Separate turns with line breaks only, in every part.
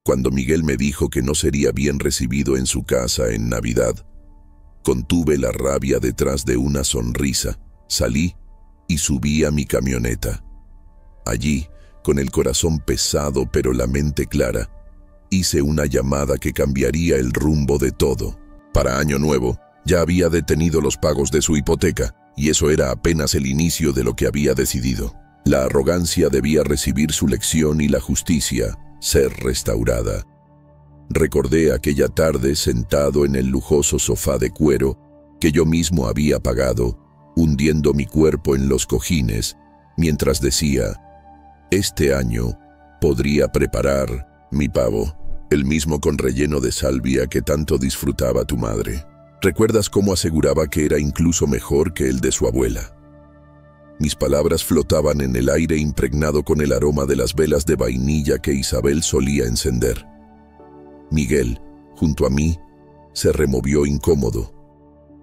Cuando Miguel me dijo que no sería bien recibido en su casa en Navidad, contuve la rabia detrás de una sonrisa, salí y subí a mi camioneta. Allí, con el corazón pesado pero la mente clara, hice una llamada que cambiaría el rumbo de todo. Para Año Nuevo, ya había detenido los pagos de su hipoteca, y eso era apenas el inicio de lo que había decidido. La arrogancia debía recibir su lección y la justicia ser restaurada. Recordé aquella tarde sentado en el lujoso sofá de cuero que yo mismo había pagado, hundiendo mi cuerpo en los cojines, mientras decía: este año podría preparar mi pavo, el mismo con relleno de salvia que tanto disfrutaba tu madre. ¿Recuerdas cómo aseguraba que era incluso mejor que el de su abuela? Mis palabras flotaban en el aire impregnado con el aroma de las velas de vainilla que Isabel solía encender. Miguel, junto a mí, se removió incómodo,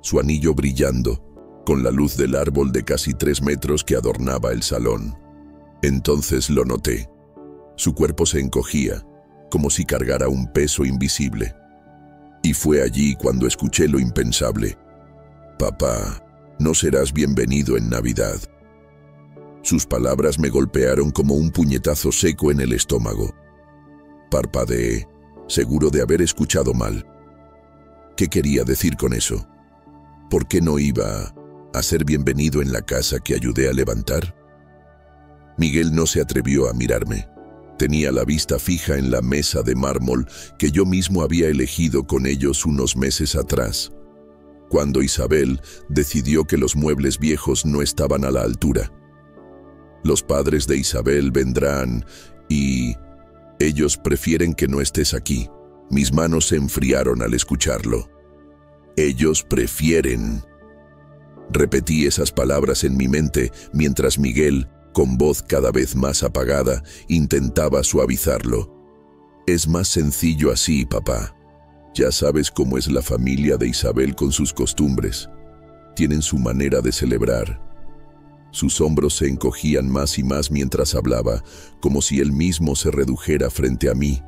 su anillo brillando, con la luz del árbol de casi 3 metros que adornaba el salón. Entonces lo noté. Su cuerpo se encogía, como si cargara un peso invisible. Y fue allí cuando escuché lo impensable: papá, no serás bienvenido en Navidad. Sus palabras me golpearon como un puñetazo seco en el estómago. Parpadeé, seguro de haber escuchado mal. ¿Qué quería decir con eso? ¿Por qué no iba a ser bienvenido en la casa que ayudé a levantar? Miguel no se atrevió a mirarme. Tenía la vista fija en la mesa de mármol que yo mismo había elegido con ellos unos meses atrás, cuando Isabel decidió que los muebles viejos no estaban a la altura. Los padres de Isabel vendrán y ellos prefieren que no estés aquí. Mis manos se enfriaron al escucharlo. Ellos prefieren. Repetí esas palabras en mi mente mientras Miguel, con voz cada vez más apagada, intentaba suavizarlo. Es más sencillo así, papá. Ya sabes cómo es la familia de Isabel con sus costumbres. Tienen su manera de celebrar. Sus hombros se encogían más y más mientras hablaba, como si él mismo se redujera frente a mí.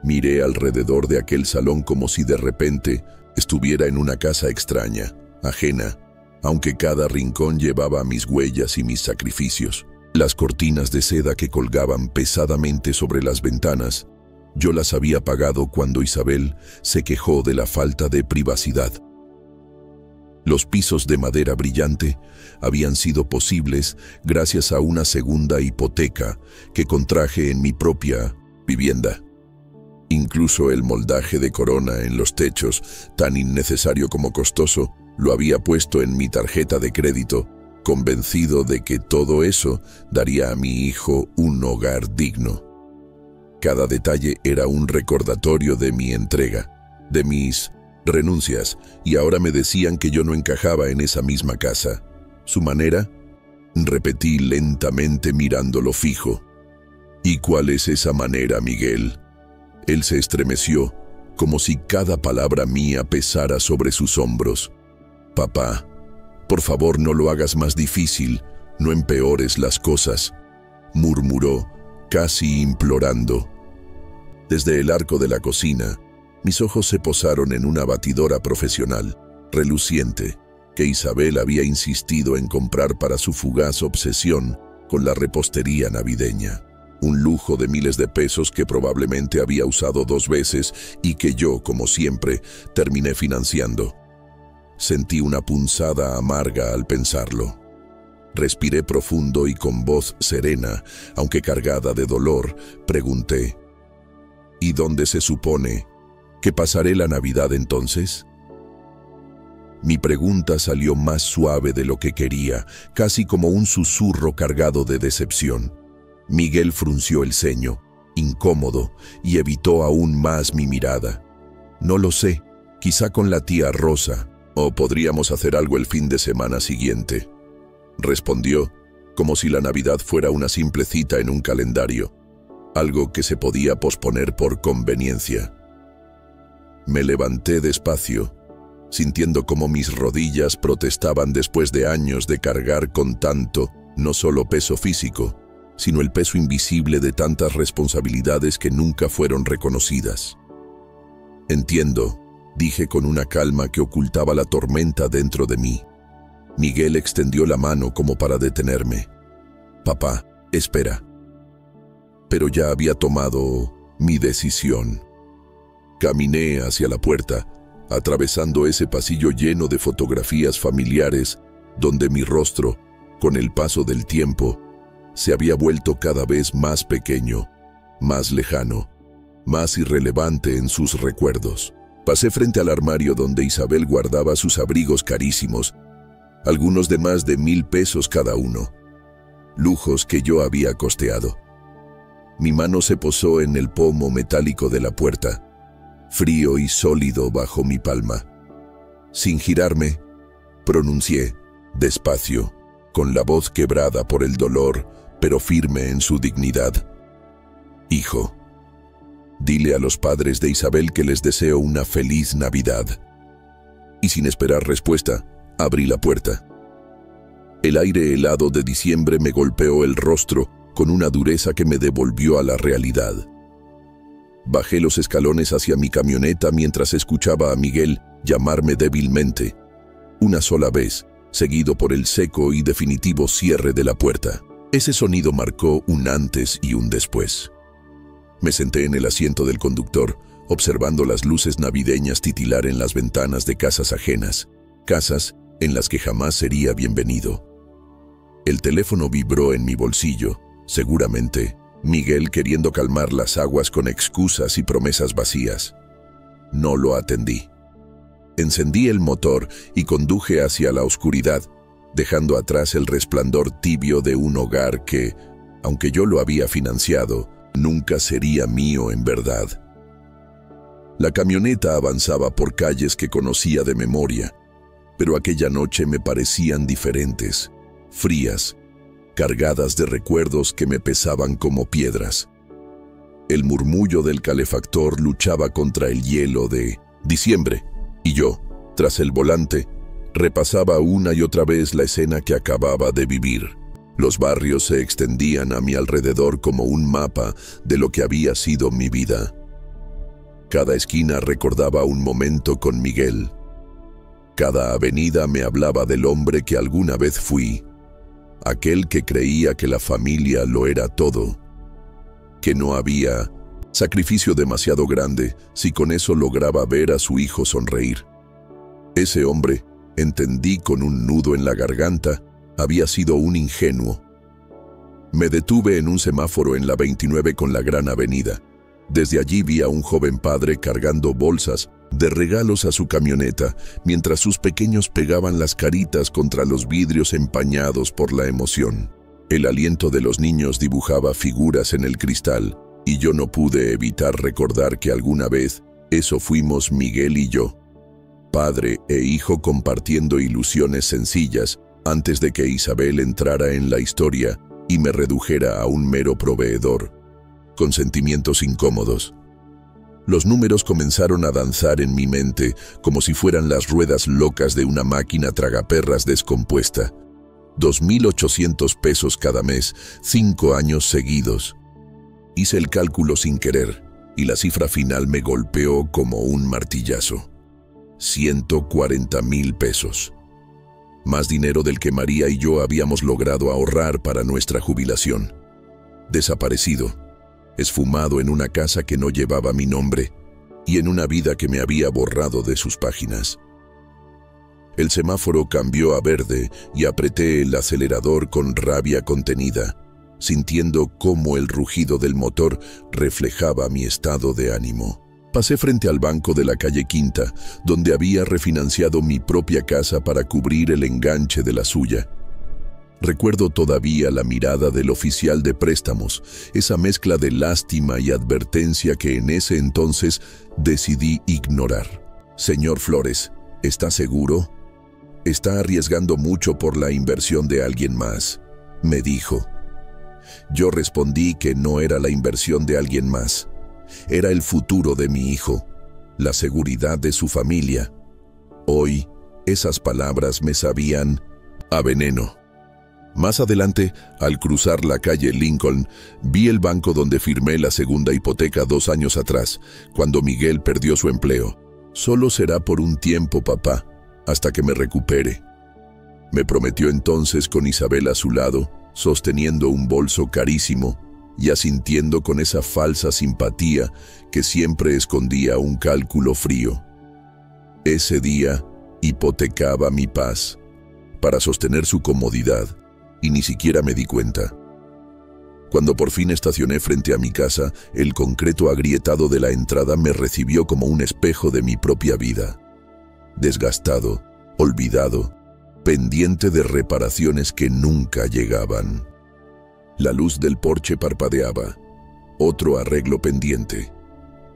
Miré alrededor de aquel salón como si de repente estuviera en una casa extraña, ajena, aunque cada rincón llevaba mis huellas y mis sacrificios. Las cortinas de seda que colgaban pesadamente sobre las ventanas, yo las había apagado cuando Isabel se quejó de la falta de privacidad. Los pisos de madera brillante habían sido posibles gracias a una segunda hipoteca que contraje en mi propia vivienda. Incluso el moldaje de corona en los techos, tan innecesario como costoso, lo había puesto en mi tarjeta de crédito, convencido de que todo eso daría a mi hijo un hogar digno. Cada detalle era un recordatorio de mi entrega, de mis renuncias, y ahora me decían que yo no encajaba en esa misma casa. ¿Su manera? Repetí lentamente mirándolo fijo. ¿Y cuál es esa manera, Miguel? Él se estremeció, como si cada palabra mía pesara sobre sus hombros. Papá, por favor no lo hagas más difícil, no empeores las cosas, murmuró, casi implorando. Desde el arco de la cocina, mis ojos se posaron en una batidora profesional, reluciente, que Isabel había insistido en comprar para su fugaz obsesión con la repostería navideña. Un lujo de miles de pesos que probablemente había usado 2 veces y que yo, como siempre, terminé financiando. Sentí una punzada amarga al pensarlo. Respiré profundo y con voz serena, aunque cargada de dolor, pregunté: ¿y dónde se supone que pasaré la Navidad entonces? Mi pregunta salió más suave de lo que quería, casi como un susurro cargado de decepción. Miguel frunció el ceño, incómodo, y evitó aún más mi mirada. No lo sé, quizá con la tía Rosa, o podríamos hacer algo el fin de semana siguiente, respondió, como si la Navidad fuera una simple cita en un calendario, algo que se podía posponer por conveniencia. Me levanté despacio, sintiendo cómo mis rodillas protestaban después de años de cargar con tanto, no solo peso físico, sino el peso invisible de tantas responsabilidades que nunca fueron reconocidas. Entiendo, dije con una calma que ocultaba la tormenta dentro de mí. Miguel extendió la mano como para detenerme. Papá, espera. Pero ya había tomado mi decisión. Caminé hacia la puerta, atravesando ese pasillo lleno de fotografías familiares, donde mi rostro, con el paso del tiempo, se había vuelto cada vez más pequeño, más lejano, más irrelevante en sus recuerdos. Pasé frente al armario donde Isabel guardaba sus abrigos carísimos, algunos de más de 1,000 pesos cada uno, lujos que yo había costeado. Mi mano se posó en el pomo metálico de la puerta, frío y sólido bajo mi palma. Sin girarme, pronuncié, despacio, con la voz quebrada por el dolor, pero firme en su dignidad. Hijo, dile a los padres de Isabel que les deseo una feliz Navidad. Y sin esperar respuesta, abrí la puerta. El aire helado de diciembre me golpeó el rostro con una dureza que me devolvió a la realidad. Bajé los escalones hacia mi camioneta mientras escuchaba a Miguel llamarme débilmente, una sola vez, seguido por el seco y definitivo cierre de la puerta. Ese sonido marcó un antes y un después. Me senté en el asiento del conductor, observando las luces navideñas titilar en las ventanas de casas ajenas, casas en las que jamás sería bienvenido. El teléfono vibró en mi bolsillo, seguramente Miguel queriendo calmar las aguas con excusas y promesas vacías. No lo atendí. Encendí el motor y conduje hacia la oscuridad, dejando atrás el resplandor tibio de un hogar que, aunque yo lo había financiado, nunca sería mío en verdad. La camioneta avanzaba por calles que conocía de memoria, pero aquella noche me parecían diferentes, frías, cargadas de recuerdos que me pesaban como piedras. El murmullo del calefactor luchaba contra el hielo de diciembre, y yo, tras el volante, repasaba una y otra vez la escena que acababa de vivir. Los barrios se extendían a mi alrededor como un mapa de lo que había sido mi vida. Cada esquina recordaba un momento con Miguel. Cada avenida me hablaba del hombre que alguna vez fui, aquel que creía que la familia lo era todo, que no había sacrificio demasiado grande si con eso lograba ver a su hijo sonreír. Ese hombre, entendí con un nudo en la garganta, había sido un ingenuo. Me detuve en un semáforo en la 29 con la Gran Avenida. Desde allí vi a un joven padre cargando bolsas de regalos a su camioneta, mientras sus pequeños pegaban las caritas contra los vidrios empañados por la emoción. El aliento de los niños dibujaba figuras en el cristal, y yo no pude evitar recordar que alguna vez eso fuimos Miguel y yo, padre e hijo compartiendo ilusiones sencillas antes de que Isabel entrara en la historia y me redujera a un mero proveedor, con sentimientos incómodos. Los números comenzaron a danzar en mi mente como si fueran las ruedas locas de una máquina tragaperras descompuesta. 2,800 pesos cada mes, 5 años seguidos. Hice el cálculo sin querer y la cifra final me golpeó como un martillazo. 140,000 pesos. Más dinero del que María y yo habíamos logrado ahorrar para nuestra jubilación. Desaparecido, esfumado en una casa que no llevaba mi nombre y en una vida que me había borrado de sus páginas. El semáforo cambió a verde y apreté el acelerador con rabia contenida, sintiendo cómo el rugido del motor reflejaba mi estado de ánimo. Pasé frente al banco de la calle Quinta, donde había refinanciado mi propia casa para cubrir el enganche de la suya. Recuerdo todavía la mirada del oficial de préstamos, esa mezcla de lástima y advertencia que en ese entonces decidí ignorar. Señor Flores, ¿está seguro? Está arriesgando mucho por la inversión de alguien más, me dijo. Yo respondí que no era la inversión de alguien más. Era el futuro de mi hijo, la seguridad de su familia. Hoy, esas palabras me sabían a veneno. Más adelante, al cruzar la calle Lincoln, vi el banco donde firmé la segunda hipoteca 2 años atrás, cuando Miguel perdió su empleo. «Solo será por un tiempo, papá, hasta que me recupere», me prometió entonces con Isabel a su lado, sosteniendo un bolso carísimo y asintiendo con esa falsa simpatía que siempre escondía un cálculo frío. Ese día hipotecaba mi paz para sostener su comodidad y ni siquiera me di cuenta. Cuando por fin estacioné frente a mi casa, el concreto agrietado de la entrada me recibió como un espejo de mi propia vida. Desgastado, olvidado, pendiente de reparaciones que nunca llegaban. La luz del porche parpadeaba, otro arreglo pendiente,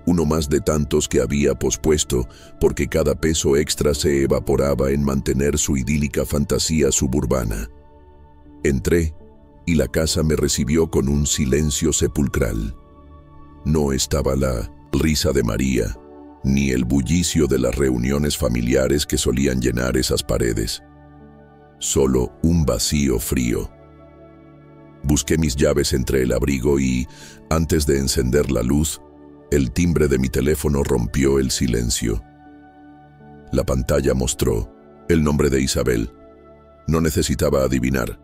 uno más de tantos que había pospuesto porque cada peso extra se evaporaba en mantener su idílica fantasía suburbana. Entré y la casa me recibió con un silencio sepulcral. No estaba la risa de María, ni el bullicio de las reuniones familiares que solían llenar esas paredes. Solo un vacío frío. Busqué mis llaves entre el abrigo y, antes de encender la luz, el timbre de mi teléfono rompió el silencio. La pantalla mostró el nombre de Isabel. No necesitaba adivinar.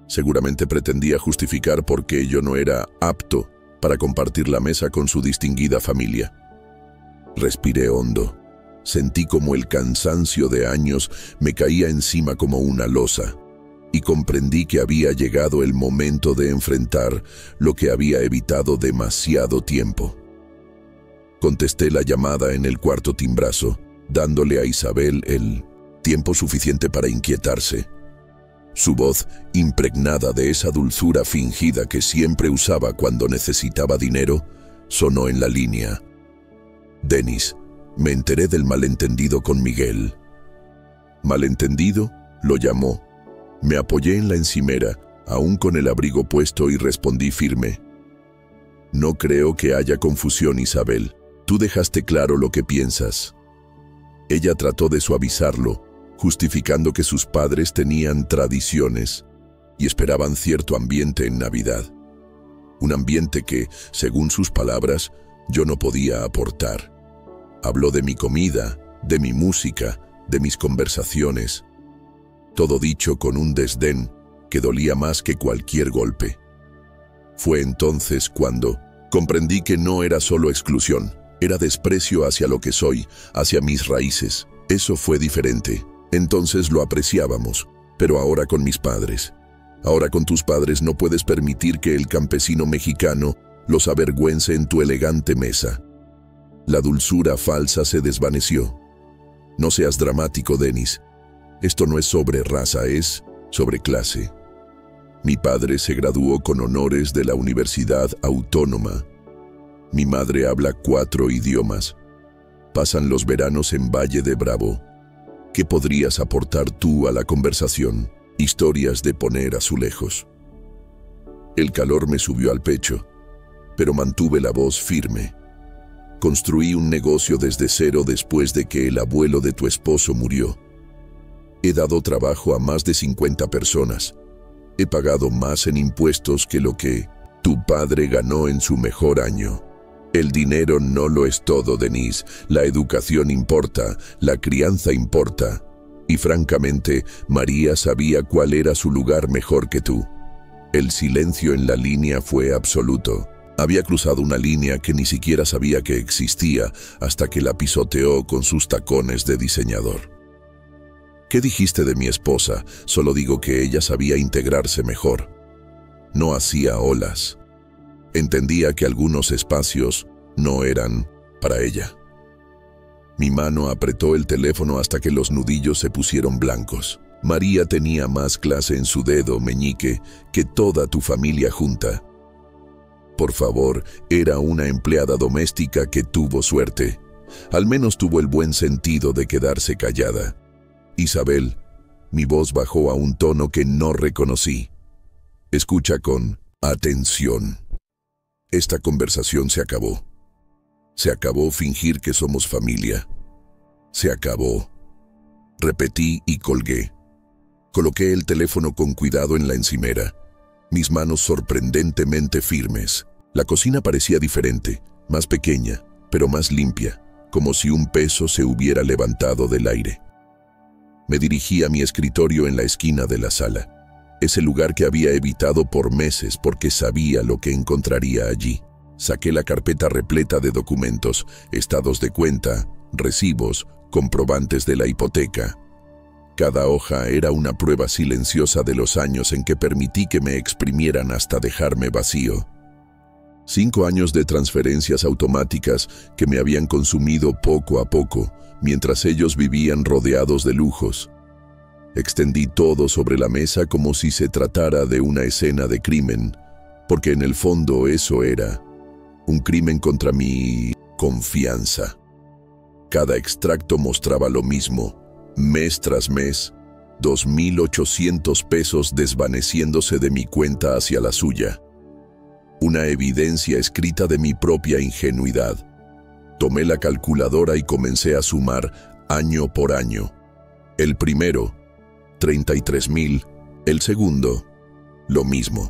Seguramente pretendía justificar por qué yo no era apto para compartir la mesa con su distinguida familia. Respiré hondo. Sentí como el cansancio de años me caía encima como una losa, y comprendí que había llegado el momento de enfrentar lo que había evitado demasiado tiempo. Contesté la llamada en el cuarto timbrazo, dándole a Isabel el tiempo suficiente para inquietarse. Su voz, impregnada de esa dulzura fingida que siempre usaba cuando necesitaba dinero, sonó en la línea. «Denis, me enteré del malentendido con Miguel». «¿Malentendido?», lo llamó. Me apoyé en la encimera, aún con el abrigo puesto, y respondí firme. «No creo que haya confusión, Isabel. Tú dejaste claro lo que piensas». Ella trató de suavizarlo, justificando que sus padres tenían tradiciones y esperaban cierto ambiente en Navidad. Un ambiente que, según sus palabras, yo no podía aportar. Habló de mi comida, de mi música, de mis conversaciones. Todo dicho con un desdén que dolía más que cualquier golpe. Fue entonces cuando comprendí que no era solo exclusión, era desprecio hacia lo que soy, hacia mis raíces. Eso fue diferente. Entonces lo apreciábamos, pero ahora con mis padres. Ahora con tus padres no puedes permitir que el campesino mexicano los avergüence en tu elegante mesa. La dulzura falsa se desvaneció. No seas dramático, Denis. Esto no es sobre raza, es sobre clase. Mi padre se graduó con honores de la Universidad Autónoma. Mi madre habla 4 idiomas. Pasan los veranos en Valle de Bravo. ¿Qué podrías aportar tú a la conversación? Historias de poner azulejos. El calor me subió al pecho, pero mantuve la voz firme. Construí un negocio desde cero después de que el abuelo de tu esposo murió. He dado trabajo a más de 50 personas. He pagado más en impuestos que lo que tu padre ganó en su mejor año. El dinero no lo es todo, Denise. La educación importa, la crianza importa. Y francamente, María sabía cuál era su lugar mejor que tú. El silencio en la línea fue absoluto. Había cruzado una línea que ni siquiera sabía que existía hasta que la pisoteó con sus tacones de diseñador. ¿Qué dijiste de mi esposa? Solo digo que ella sabía integrarse mejor. No hacía olas. Entendía que algunos espacios no eran para ella. Mi mano apretó el teléfono hasta que los nudillos se pusieron blancos. María tenía más clase en su dedo meñique que toda tu familia junta. Por favor, era una empleada doméstica que tuvo suerte. Al menos tuvo el buen sentido de quedarse callada. Isabel, mi voz bajó a un tono que no reconocí. Escucha con atención. Esta conversación se acabó. Se acabó fingir que somos familia. Se acabó. Repetí y colgué. Coloqué el teléfono con cuidado en la encimera, mis manos sorprendentemente firmes. La cocina parecía diferente, más pequeña, pero más limpia, como si un peso se hubiera levantado del aire. Me dirigí a mi escritorio en la esquina de la sala, ese lugar que había evitado por meses porque sabía lo que encontraría allí. Saqué la carpeta repleta de documentos, estados de cuenta, recibos, comprobantes de la hipoteca. Cada hoja era una prueba silenciosa de los años en que permití que me exprimieran hasta dejarme vacío. 5 años de transferencias automáticas que me habían consumido poco a poco, mientras ellos vivían rodeados de lujos. Extendí todo sobre la mesa como si se tratara de una escena de crimen, porque en el fondo eso era un crimen contra mi confianza. Cada extracto mostraba lo mismo, mes tras mes, 2.800 pesos desvaneciéndose de mi cuenta hacia la suya. Una evidencia escrita de mi propia ingenuidad. Tomé la calculadora y comencé a sumar año por año. El primero, 33.000, el segundo, lo mismo.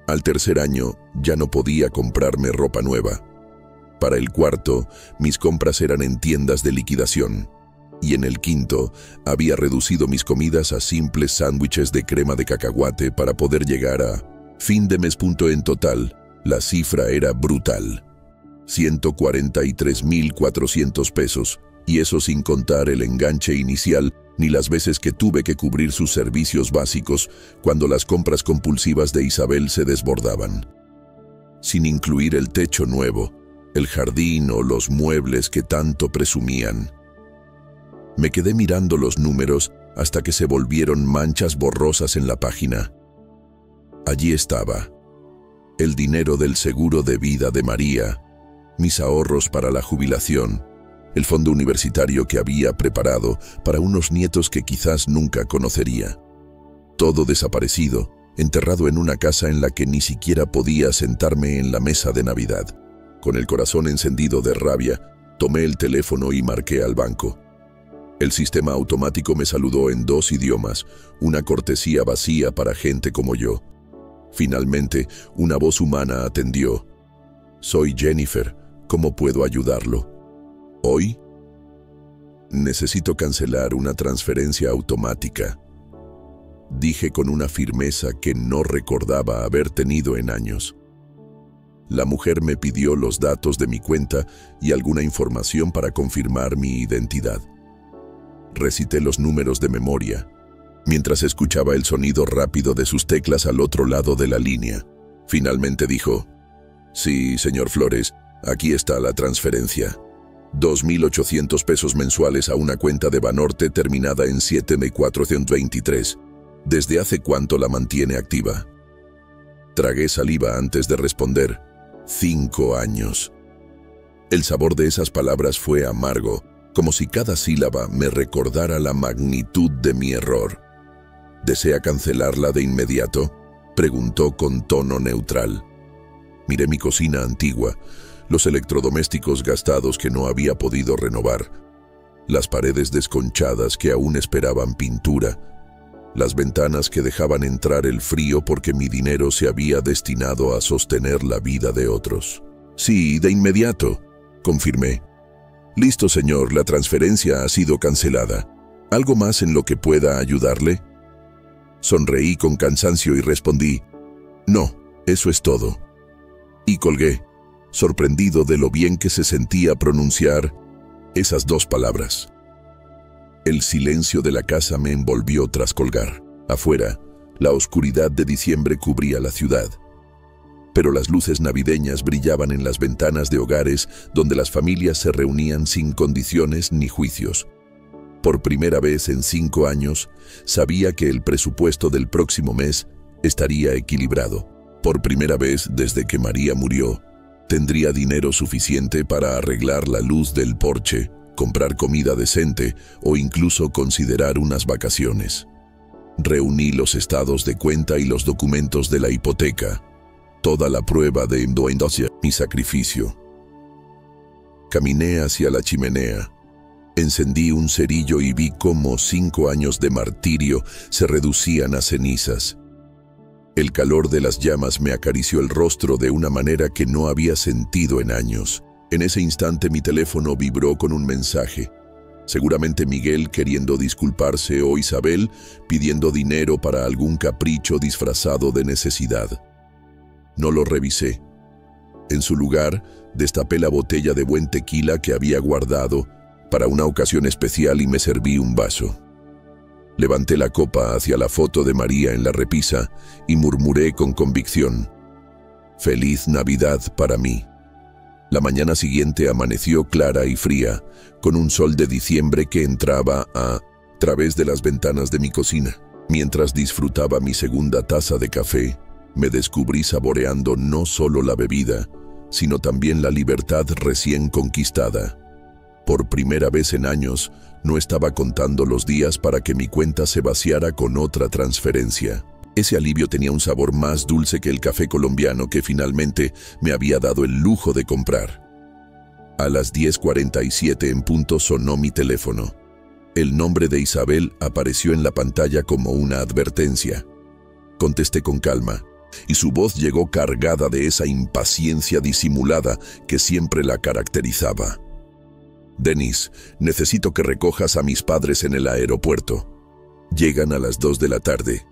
Al tercer año ya no podía comprarme ropa nueva. Para el cuarto, mis compras eran en tiendas de liquidación. Y en el quinto, había reducido mis comidas a simples sándwiches de crema de cacahuate para poder llegar a fin de mes. En total, la cifra era brutal. 143.400 pesos, y eso sin contar el enganche inicial ni las veces que tuve que cubrir sus servicios básicos cuando las compras compulsivas de Isabel se desbordaban. Sin incluir el techo nuevo, el jardín o los muebles que tanto presumían. Me quedé mirando los números hasta que se volvieron manchas borrosas en la página. Allí estaba, el dinero del seguro de vida de María, mis ahorros para la jubilación, el fondo universitario que había preparado para unos nietos que quizás nunca conocería. Todo desaparecido, enterrado en una casa en la que ni siquiera podía sentarme en la mesa de Navidad. Con el corazón encendido de rabia, tomé el teléfono y marqué al banco. El sistema automático me saludó en 2 idiomas, una cortesía vacía para gente como yo. Finalmente, una voz humana atendió. «Soy Jennifer, ¿cómo puedo ayudarlo?» «¿Hoy?» «Necesito cancelar una transferencia automática», dije con una firmeza que no recordaba haber tenido en años. La mujer me pidió los datos de mi cuenta y alguna información para confirmar mi identidad. Recité los números de memoria, mientras escuchaba el sonido rápido de sus teclas al otro lado de la línea. Finalmente dijo: «Sí, señor Flores, aquí está la transferencia. 2.800 pesos mensuales a una cuenta de Banorte terminada en 7423. ¿Desde hace cuánto la mantiene activa?» Tragué saliva antes de responder. 5 años. El sabor de esas palabras fue amargo, como si cada sílaba me recordara la magnitud de mi error. «¿Desea cancelarla de inmediato?», preguntó con tono neutral. Miré mi cocina antigua, los electrodomésticos gastados que no había podido renovar, las paredes desconchadas que aún esperaban pintura, las ventanas que dejaban entrar el frío porque mi dinero se había destinado a sostener la vida de otros. «Sí, de inmediato», confirmé. «Listo, señor, la transferencia ha sido cancelada. ¿Algo más en lo que pueda ayudarle?» Sonreí con cansancio y respondí: «No, eso es todo». Y colgué, sorprendido de lo bien que se sentía pronunciar esas 2 palabras. El silencio de la casa me envolvió tras colgar. Afuera, la oscuridad de diciembre cubría la ciudad. Pero las luces navideñas brillaban en las ventanas de hogares donde las familias se reunían sin condiciones ni juicios. Por primera vez en 5 años, sabía que el presupuesto del próximo mes estaría equilibrado. Por primera vez desde que María murió, tendría dinero suficiente para arreglar la luz del porche, comprar comida decente o incluso considerar unas vacaciones. Reuní los estados de cuenta y los documentos de la hipoteca, toda la prueba de mi sacrificio. Caminé hacia la chimenea, Encendí un cerillo y vi cómo 5 años de martirio se reducían a cenizas. El calor de las llamas me acarició el rostro de una manera que no había sentido en años. En ese instante mi teléfono vibró con un mensaje. Seguramente Miguel queriendo disculparse o Isabel pidiendo dinero para algún capricho disfrazado de necesidad. No lo revisé. En su lugar, destapé la botella de buen tequila que había guardado para una ocasión especial y me serví un vaso. Levanté la copa hacia la foto de María en la repisa y murmuré con convicción: «Feliz Navidad para mí». La mañana siguiente amaneció clara y fría, con un sol de diciembre que entraba a través de las ventanas de mi cocina. Mientras disfrutaba mi segunda taza de café, me descubrí saboreando no solo la bebida, sino también la libertad recién conquistada. Por primera vez en años, no estaba contando los días para que mi cuenta se vaciara con otra transferencia. Ese alivio tenía un sabor más dulce que el café colombiano que finalmente me había dado el lujo de comprar. A las 10:47 en punto sonó mi teléfono. El nombre de Isabel apareció en la pantalla como una advertencia. Contesté con calma, y su voz llegó cargada de esa impaciencia disimulada que siempre la caracterizaba. «Denis, necesito que recojas a mis padres en el aeropuerto. Llegan a las 2 de la tarde».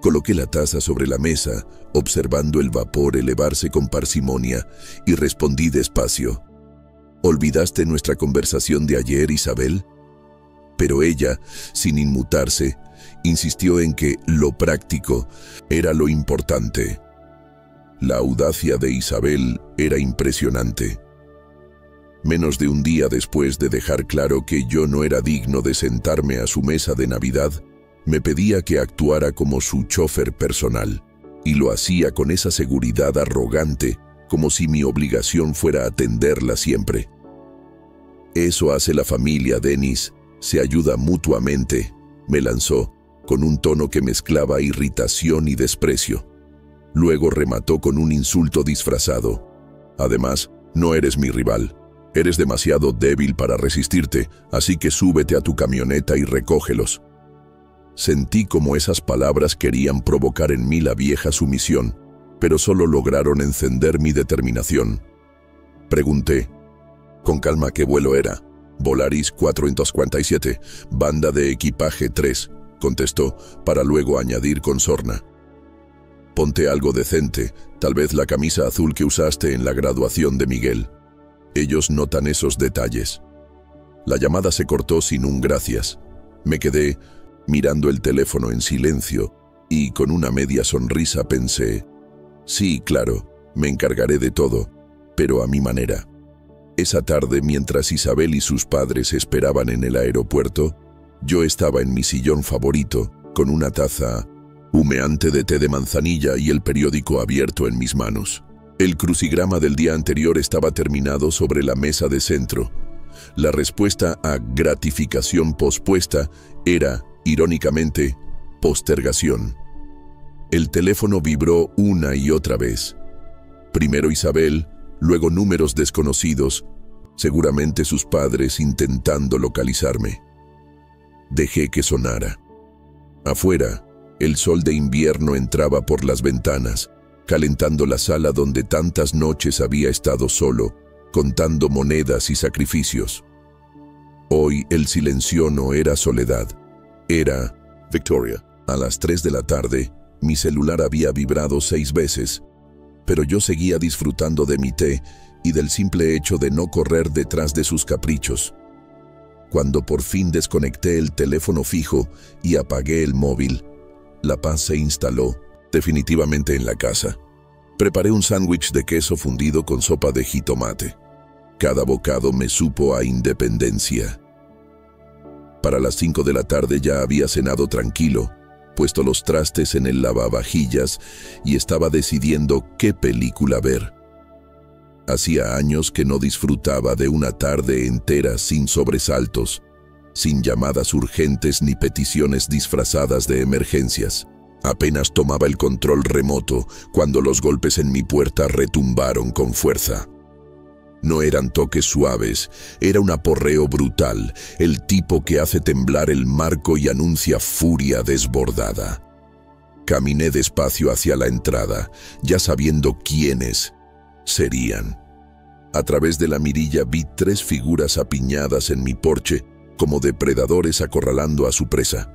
Coloqué la taza sobre la mesa, observando el vapor elevarse con parsimonia, y respondí despacio: «¿Olvidaste nuestra conversación de ayer, Isabel?». Pero ella, sin inmutarse, insistió en que lo práctico era lo importante. La audacia de Isabel era impresionante. Menos de un día después de dejar claro que yo no era digno de sentarme a su mesa de Navidad, me pedía que actuara como su chofer personal, y lo hacía con esa seguridad arrogante, como si mi obligación fuera atenderla siempre. «Eso hace la familia, Denis, se ayuda mutuamente», me lanzó, con un tono que mezclaba irritación y desprecio. Luego remató con un insulto disfrazado: «Además, no eres mi rival. Eres demasiado débil para resistirte, así que súbete a tu camioneta y recógelos». Sentí como esas palabras querían provocar en mí la vieja sumisión, pero solo lograron encender mi determinación. Pregunté con calma qué vuelo era. «Volaris 447, banda de equipaje 3», contestó, para luego añadir con sorna: «Ponte algo decente, tal vez la camisa azul que usaste en la graduación de Miguel. Ellos notan esos detalles». La llamada se cortó sin un gracias. Me quedé mirando el teléfono en silencio y con una media sonrisa pensé: «Sí, claro, me encargaré de todo, pero a mi manera». Esa tarde, mientras Isabel y sus padres esperaban en el aeropuerto, yo estaba en mi sillón favorito, con una taza humeante de té de manzanilla y el periódico abierto en mis manos. El crucigrama del día anterior estaba terminado sobre la mesa de centro. La respuesta a gratificación pospuesta era, irónicamente, postergación. El teléfono vibró una y otra vez. Primero Isabel, luego números desconocidos, seguramente sus padres intentando localizarme. Dejé que sonara. Afuera, el sol de invierno entraba por las ventanas, calentando la sala donde tantas noches había estado solo, contando monedas y sacrificios. Hoy el silencio no era soledad, era Victoria. A las 3 de la tarde, mi celular había vibrado 6 veces, pero yo seguía disfrutando de mi té y del simple hecho de no correr detrás de sus caprichos. Cuando por fin desconecté el teléfono fijo y apagué el móvil, la paz se instaló definitivamente en la casa. Preparé un sándwich de queso fundido con sopa de jitomate. Cada bocado me supo a independencia. Para las 5 de la tarde ya había cenado tranquilo, puesto los trastes en el lavavajillas y estaba decidiendo qué película ver. Hacía años que no disfrutaba de una tarde entera sin sobresaltos, sin llamadas urgentes ni peticiones disfrazadas de emergencias. Apenas tomaba el control remoto cuando los golpes en mi puerta retumbaron con fuerza. No eran toques suaves, era un aporreo brutal, el tipo que hace temblar el marco y anuncia furia desbordada. Caminé despacio hacia la entrada, ya sabiendo quiénes serían. A través de la mirilla vi 3 figuras apiñadas en mi porche, como depredadores acorralando a su presa.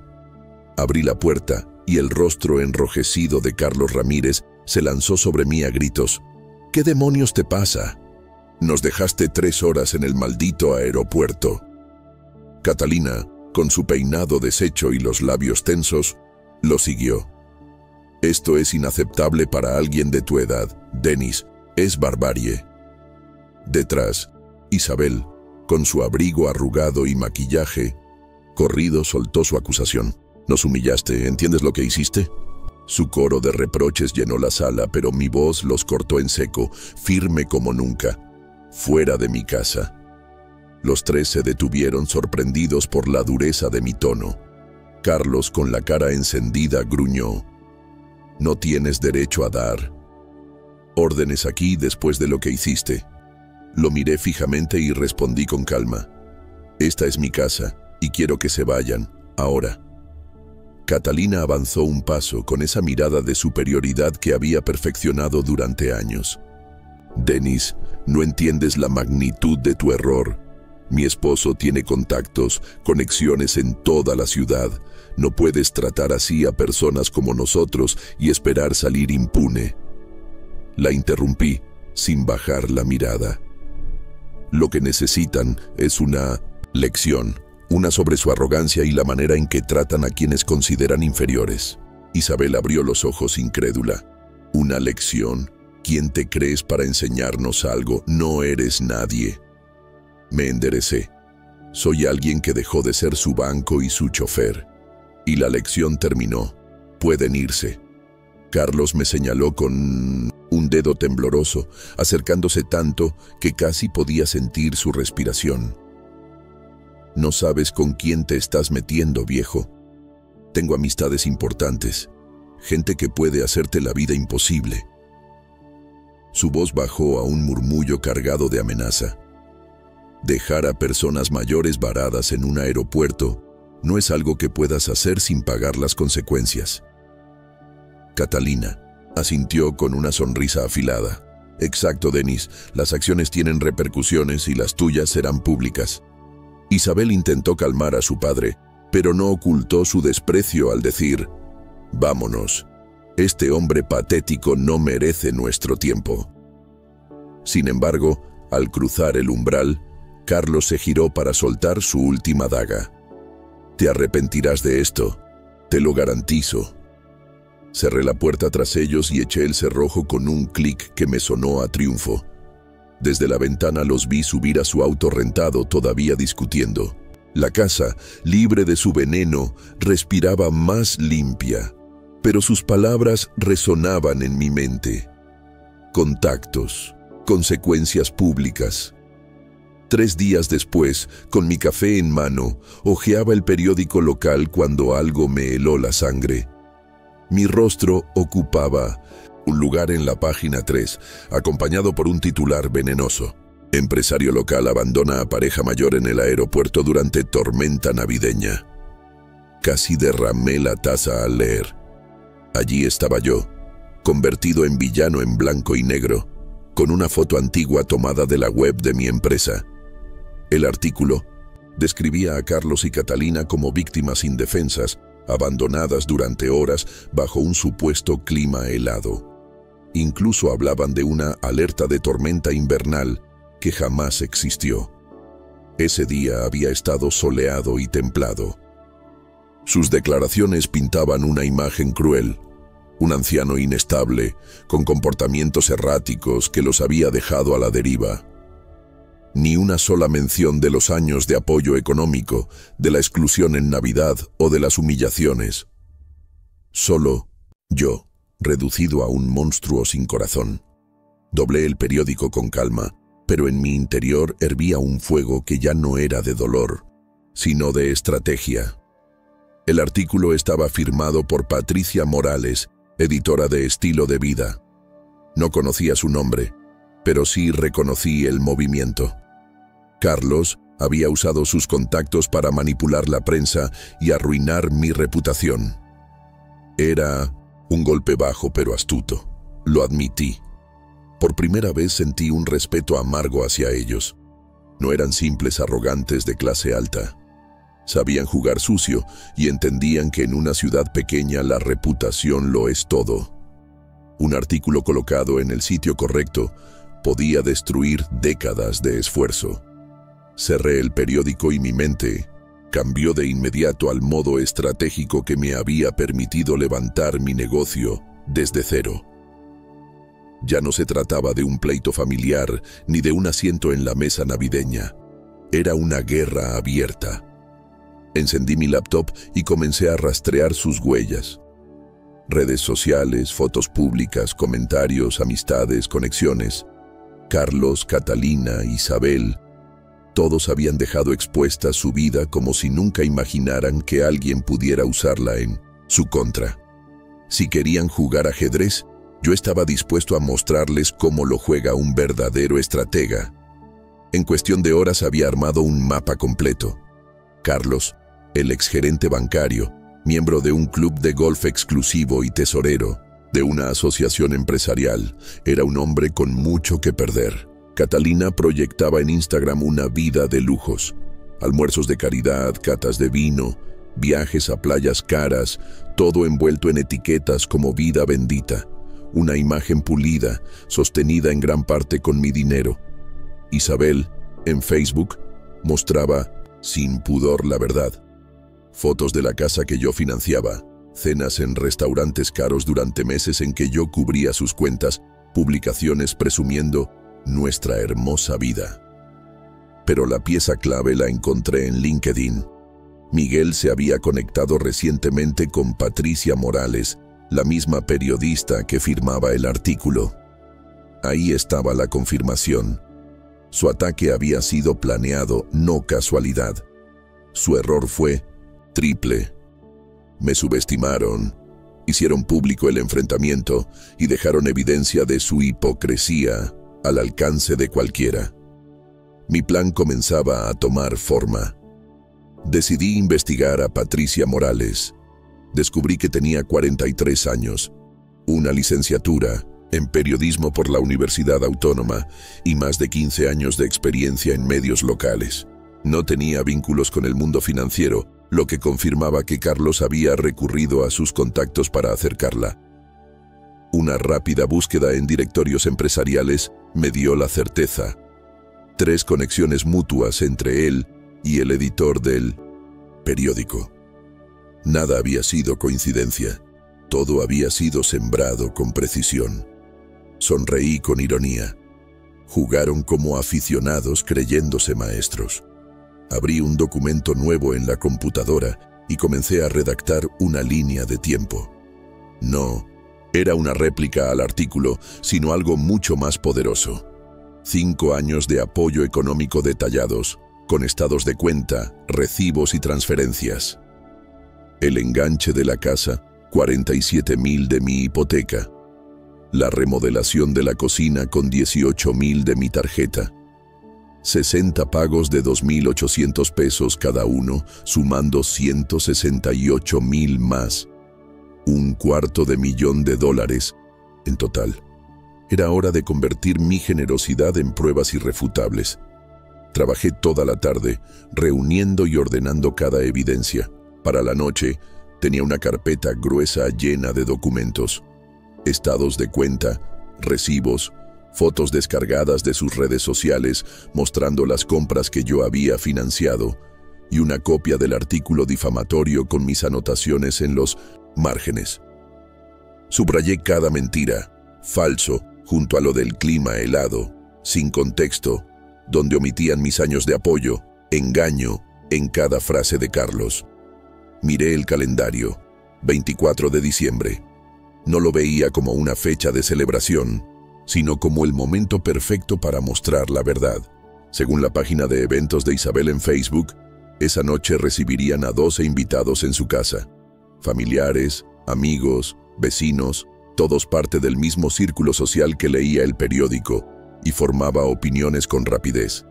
Abrí la puerta y el rostro enrojecido de Carlos Ramírez se lanzó sobre mí a gritos. ¿Qué demonios te pasa? Nos dejaste 3 horas en el maldito aeropuerto. Catalina, con su peinado deshecho y los labios tensos, lo siguió. Esto es inaceptable para alguien de tu edad, Denis, es barbarie. Detrás, Isabel, con su abrigo arrugado y maquillaje, corrido soltó su acusación. Nos humillaste, ¿entiendes lo que hiciste? Su coro de reproches llenó la sala, pero mi voz los cortó en seco, firme como nunca. Fuera de mi casa. Los 3 se detuvieron sorprendidos por la dureza de mi tono. Carlos, con la cara encendida, gruñó. No tienes derecho a dar órdenes aquí después de lo que hiciste. Lo miré fijamente y respondí con calma. Esta es mi casa y quiero que se vayan, ahora. Catalina avanzó un paso con esa mirada de superioridad que había perfeccionado durante años. Denis, no entiendes la magnitud de tu error. Mi esposo tiene contactos, conexiones en toda la ciudad. No puedes tratar así a personas como nosotros y esperar salir impune. La interrumpí, sin bajar la mirada. Lo que necesitan es una lección, una sobre su arrogancia y la manera en que tratan a quienes consideran inferiores. Isabel abrió los ojos incrédula. ¿Una lección? ¿Quién te crees para enseñarnos algo? No eres nadie. Me enderecé. Soy alguien que dejó de ser su banco y su chofer. Y la lección terminó. Pueden irse. Carlos me señaló con un dedo tembloroso, acercándose tanto que casi podía sentir su respiración. No sabes con quién te estás metiendo, viejo. Tengo amistades importantes, gente que puede hacerte la vida imposible. Su voz bajó a un murmullo cargado de amenaza. Dejar a personas mayores varadas en un aeropuerto no es algo que puedas hacer sin pagar las consecuencias. Catalina asintió con una sonrisa afilada. Exacto, Denis, las acciones tienen repercusiones y las tuyas serán públicas. Isabel intentó calmar a su padre, pero no ocultó su desprecio al decir, vámonos. Este hombre patético no merece nuestro tiempo. Sin embargo, al cruzar el umbral, Carlos se giró para soltar su última daga. Te arrepentirás de esto, te lo garantizo. Cerré la puerta tras ellos y eché el cerrojo con un clic que me sonó a triunfo. Desde la ventana los vi subir a su auto rentado, todavía discutiendo. La casa, libre de su veneno, respiraba más limpia. Pero sus palabras resonaban en mi mente. Contactos, consecuencias públicas. 3 días después, con mi café en mano, hojeaba el periódico local cuando algo me heló la sangre. Mi rostro ocupaba un lugar en la página 3, acompañado por un titular venenoso. Empresario local abandona a pareja mayor en el aeropuerto durante tormenta navideña. Casi derramé la taza al leer. Allí estaba yo, convertido en villano en blanco y negro, con una foto antigua tomada de la web de mi empresa. El artículo describía a Carlos y Catalina como víctimas indefensas, abandonadas durante horas bajo un supuesto clima helado. Incluso hablaban de una alerta de tormenta invernal que jamás existió. Ese día había estado soleado y templado. Sus declaraciones pintaban una imagen cruel, un anciano inestable, con comportamientos erráticos que los había dejado a la deriva. Ni una sola mención de los años de apoyo económico, de la exclusión en Navidad o de las humillaciones. Solo yo, reducido a un monstruo sin corazón. Doblé el periódico con calma, pero en mi interior hervía un fuego que ya no era de dolor, sino de estrategia. El artículo estaba firmado por Patricia Morales, editora de Estilo de Vida. No conocía su nombre, pero sí reconocí el movimiento. Carlos había usado sus contactos para manipular la prensa y arruinar mi reputación. Era un golpe bajo pero astuto, lo admití. Por primera vez sentí un respeto amargo hacia ellos. No eran simples arrogantes de clase alta. Sabían jugar sucio y entendían que en una ciudad pequeña la reputación lo es todo. Un artículo colocado en el sitio correcto podía destruir décadas de esfuerzo. Cerré el periódico y mi mente cambió de inmediato al modo estratégico que me había permitido levantar mi negocio desde cero. Ya no se trataba de un pleito familiar ni de un asiento en la mesa navideña. Era una guerra abierta. Encendí mi laptop y comencé a rastrear sus huellas. Redes sociales, fotos públicas, comentarios, amistades, conexiones. Carlos, Catalina, Isabel, todos habían dejado expuesta su vida como si nunca imaginaran que alguien pudiera usarla en su contra. Si querían jugar ajedrez, yo estaba dispuesto a mostrarles cómo lo juega un verdadero estratega. En cuestión de horas había armado un mapa completo. Carlos, el exgerente bancario, miembro de un club de golf exclusivo y tesorero de una asociación empresarial, era un hombre con mucho que perder. Catalina proyectaba en Instagram una vida de lujos, almuerzos de caridad, catas de vino, viajes a playas caras, todo envuelto en etiquetas como vida bendita, una imagen pulida, sostenida en gran parte con mi dinero. Isabel, en Facebook, mostraba sin pudor la verdad. Fotos de la casa que yo financiaba, cenas en restaurantes caros durante meses en que yo cubría sus cuentas, publicaciones presumiendo nuestra hermosa vida. Pero la pieza clave la encontré en LinkedIn. Miguel se había conectado recientemente con Patricia Morales, la misma periodista que firmaba el artículo. Ahí estaba la confirmación. Su ataque había sido planeado, no casualidad. Su error fue triple. Me subestimaron, hicieron público el enfrentamiento y dejaron evidencia de su hipocresía al alcance de cualquiera. Mi plan comenzaba a tomar forma. Decidí investigar a Patricia Morales. Descubrí que tenía 43 años, una licenciatura en periodismo por la Universidad Autónoma y más de 15 años de experiencia en medios locales. No tenía vínculos con el mundo financiero, lo que confirmaba que Carlos había recurrido a sus contactos para acercarla. Una rápida búsqueda en directorios empresariales me dio la certeza. 3 conexiones mutuas entre él y el editor del periódico. Nada había sido coincidencia. Todo había sido sembrado con precisión. Sonreí con ironía. Jugaron como aficionados creyéndose maestros. Abrí un documento nuevo en la computadora y comencé a redactar una línea de tiempo. No era una réplica al artículo, sino algo mucho más poderoso. 5 años de apoyo económico detallados, con estados de cuenta, recibos y transferencias. El enganche de la casa, 47,000 de mi hipoteca. La remodelación de la cocina con 18,000 de mi tarjeta. 60 pagos de 2,800 pesos cada uno, sumando 168,000 más. $250,000 en total. Era hora de convertir mi generosidad en pruebas irrefutables. Trabajé toda la tarde, reuniendo y ordenando cada evidencia. Para la noche, tenía una carpeta gruesa llena de documentos. Estados de cuenta, recibos, fotos descargadas de sus redes sociales mostrando las compras que yo había financiado y una copia del artículo difamatorio con mis anotaciones en los márgenes. Subrayé cada mentira, falso, junto a lo del clima helado, sin contexto, donde omitían mis años de apoyo, engaño, en cada frase de Carlos. Miré el calendario, 24 de diciembre. No lo veía como una fecha de celebración, sino como el momento perfecto para mostrar la verdad. Según la página de eventos de Isabel en Facebook, esa noche recibirían a 12 invitados en su casa. Familiares, amigos, vecinos, todos parte del mismo círculo social que leía el periódico, y formaba opiniones con rapidez.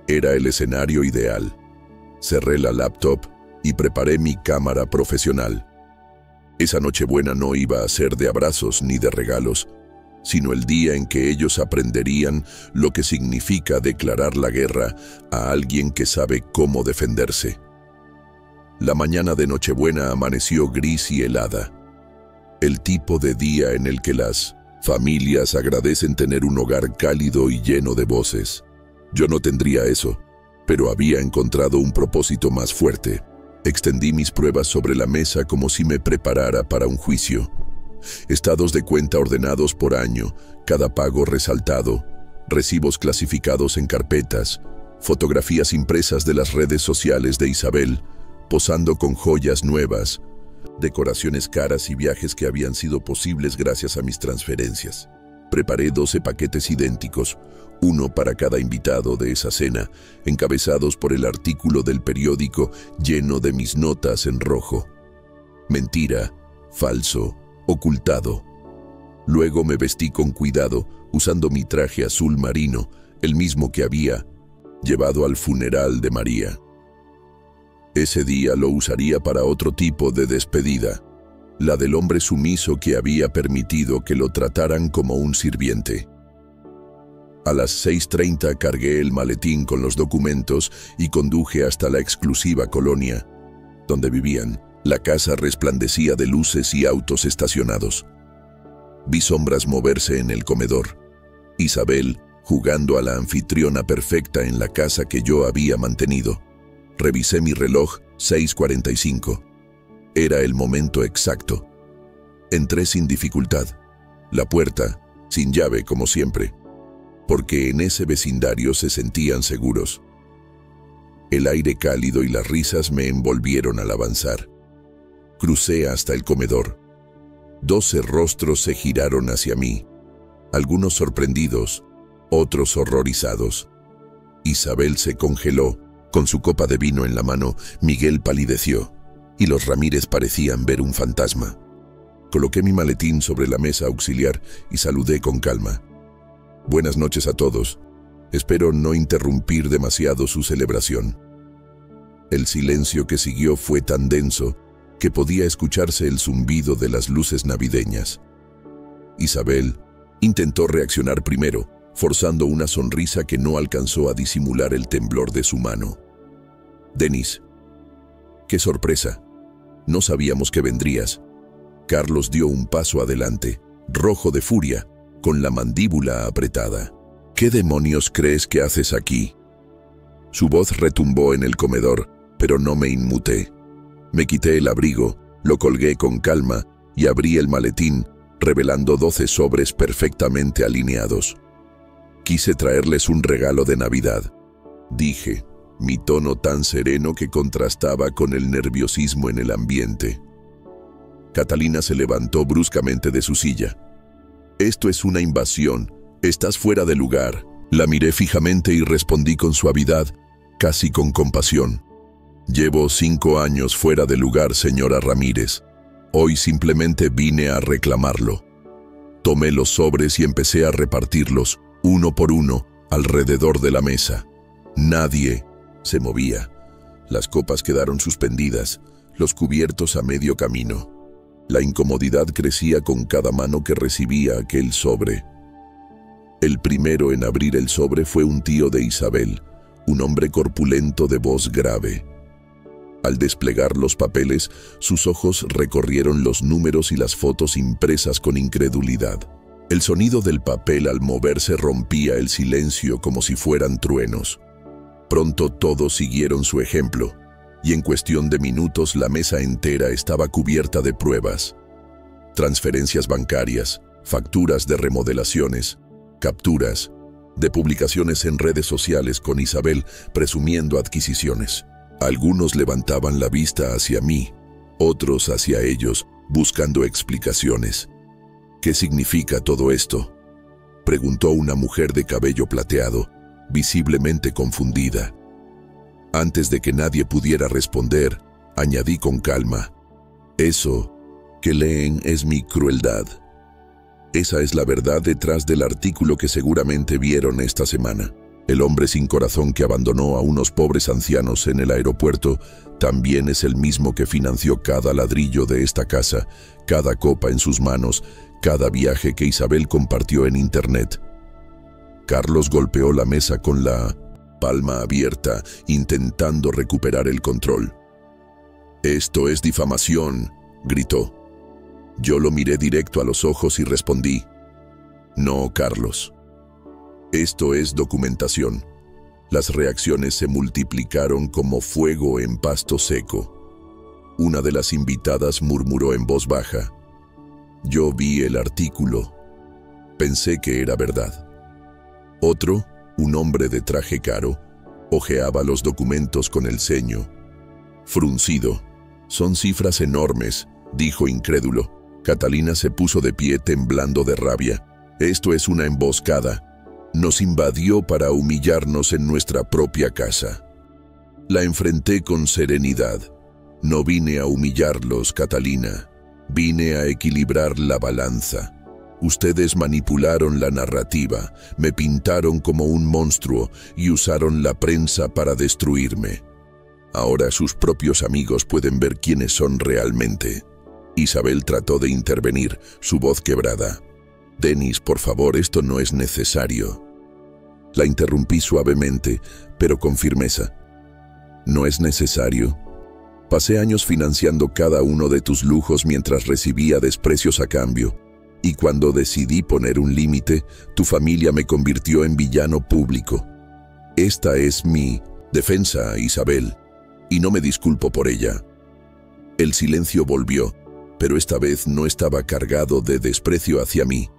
Era el escenario ideal. Cerré la laptop y preparé mi cámara profesional. Esa Nochebuena no iba a ser de abrazos ni de regalos, sino el día en que ellos aprenderían lo que significa declarar la guerra a alguien que sabe cómo defenderse. La mañana de Nochebuena amaneció gris y helada. El tipo de día en el que las familias agradecen tener un hogar cálido y lleno de voces. Yo no tendría eso, pero había encontrado un propósito más fuerte. Extendí mis pruebas sobre la mesa como si me preparara para un juicio. Estados de cuenta ordenados por año, cada pago resaltado, recibos clasificados en carpetas, fotografías impresas de las redes sociales de Isabel, posando con joyas nuevas, decoraciones caras y viajes que habían sido posibles gracias a mis transferencias. Preparé 12 paquetes idénticos, uno para cada invitado de esa cena, encabezados por el artículo del periódico lleno de mis notas en rojo. Mentira, falso, ocultado. Luego me vestí con cuidado, usando mi traje azul marino, el mismo que había llevado al funeral de María. Ese día lo usaría para otro tipo de despedida, la del hombre sumiso que había permitido que lo trataran como un sirviente. A las 6:30 cargué el maletín con los documentos y conduje hasta la exclusiva colonia, donde vivían. La casa resplandecía de luces y autos estacionados. Vi sombras moverse en el comedor. Isabel, jugando a la anfitriona perfecta en la casa que yo había mantenido. Revisé mi reloj, 6:45. Era el momento exacto. Entré sin dificultad. La puerta, sin llave como siempre, porque en ese vecindario se sentían seguros. El aire cálido y las risas me envolvieron al avanzar. Crucé hasta el comedor. 12 rostros se giraron hacia mí, algunos sorprendidos, otros horrorizados. Isabel se congeló, con su copa de vino en la mano. Miguel palideció, y los Ramírez parecían ver un fantasma. Coloqué mi maletín sobre la mesa auxiliar y saludé con calma. Buenas noches a todos. Espero no interrumpir demasiado su celebración. El silencio que siguió fue tan denso que podía escucharse el zumbido de las luces navideñas. Isabel intentó reaccionar primero, forzando una sonrisa que no alcanzó a disimular el temblor de su mano. Denis, ¡qué sorpresa! No sabíamos que vendrías. Carlos dio un paso adelante, rojo de furia, con la mandíbula apretada. ¿Qué demonios crees que haces aquí? Su voz retumbó en el comedor, pero no me inmuté. Me quité el abrigo, lo colgué con calma y abrí el maletín, revelando 12 sobres perfectamente alineados. Quise traerles un regalo de Navidad, dije, mi tono tan sereno que contrastaba con el nerviosismo en el ambiente. Catalina se levantó bruscamente de su silla. Esto es una invasión, estás fuera de lugar. La miré fijamente y respondí con suavidad, casi con compasión. Llevo 5 años fuera de lugar, señora Ramírez. Hoy simplemente vine a reclamarlo. Tomé los sobres y empecé a repartirlos, uno por uno, alrededor de la mesa. Nadie se movía. Las copas quedaron suspendidas, los cubiertos a medio camino. La incomodidad crecía con cada mano que recibía aquel sobre. El primero en abrir el sobre fue un tío de Isabel, un hombre corpulento de voz grave. Al desplegar los papeles, sus ojos recorrieron los números y las fotos impresas con incredulidad. El sonido del papel al moverse rompía el silencio como si fueran truenos. Pronto todos siguieron su ejemplo, y en cuestión de minutos la mesa entera estaba cubierta de pruebas. Transferencias bancarias, facturas de remodelaciones, capturas de publicaciones en redes sociales con Isabel presumiendo adquisiciones. Algunos levantaban la vista hacia mí, otros hacia ellos, buscando explicaciones. ¿Qué significa todo esto?, preguntó una mujer de cabello plateado, visiblemente confundida. Antes de que nadie pudiera responder, añadí con calma, eso que leen es mi crueldad. Esa es la verdad detrás del artículo que seguramente vieron esta semana. El hombre sin corazón que abandonó a unos pobres ancianos en el aeropuerto también es el mismo que financió cada ladrillo de esta casa, cada copa en sus manos, cada viaje que Isabel compartió en internet. Carlos golpeó la mesa con la palma abierta, intentando recuperar el control. «Esto es difamación», gritó. Yo lo miré directo a los ojos y respondí: «No, Carlos. Esto es documentación». Las reacciones se multiplicaron como fuego en pasto seco. Una de las invitadas murmuró en voz baja: «Yo vi el artículo. Pensé que era verdad». Otro, un hombre de traje caro, hojeaba los documentos con el ceño fruncido. «Son cifras enormes», dijo incrédulo. Catalina se puso de pie temblando de rabia. «Esto es una emboscada. Nos invadió para humillarnos en nuestra propia casa». La enfrenté con serenidad. «No vine a humillarlos, Catalina. Vine a equilibrar la balanza. Ustedes manipularon la narrativa, me pintaron como un monstruo y usaron la prensa para destruirme. Ahora sus propios amigos pueden ver quiénes son realmente». Isabel trató de intervenir, su voz quebrada. «Denis, por favor, esto no es necesario». La interrumpí suavemente, pero con firmeza. «¿No es necesario? Pasé años financiando cada uno de tus lujos mientras recibía desprecios a cambio. Y cuando decidí poner un límite, tu familia me convirtió en villano público. Esta es mi defensa, Isabel, y no me disculpo por ella». El silencio volvió, pero esta vez no estaba cargado de desprecio hacia mí,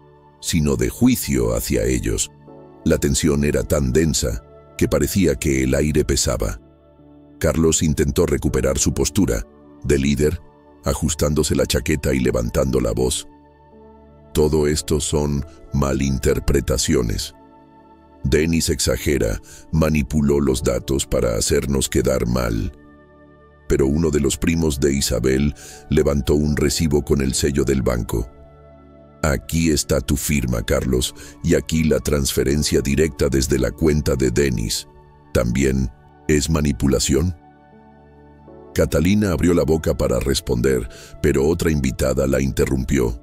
sino de juicio hacia ellos. La tensión era tan densa que parecía que el aire pesaba. Carlos intentó recuperar su postura de líder, ajustándose la chaqueta y levantando la voz. «Todo esto son malinterpretaciones. Denis exagera, manipuló los datos para hacernos quedar mal». Pero uno de los primos de Isabel levantó un recibo con el sello del banco. «Aquí está tu firma, Carlos, y aquí la transferencia directa desde la cuenta de Denis. ¿También es manipulación?» Catalina abrió la boca para responder, pero otra invitada la interrumpió.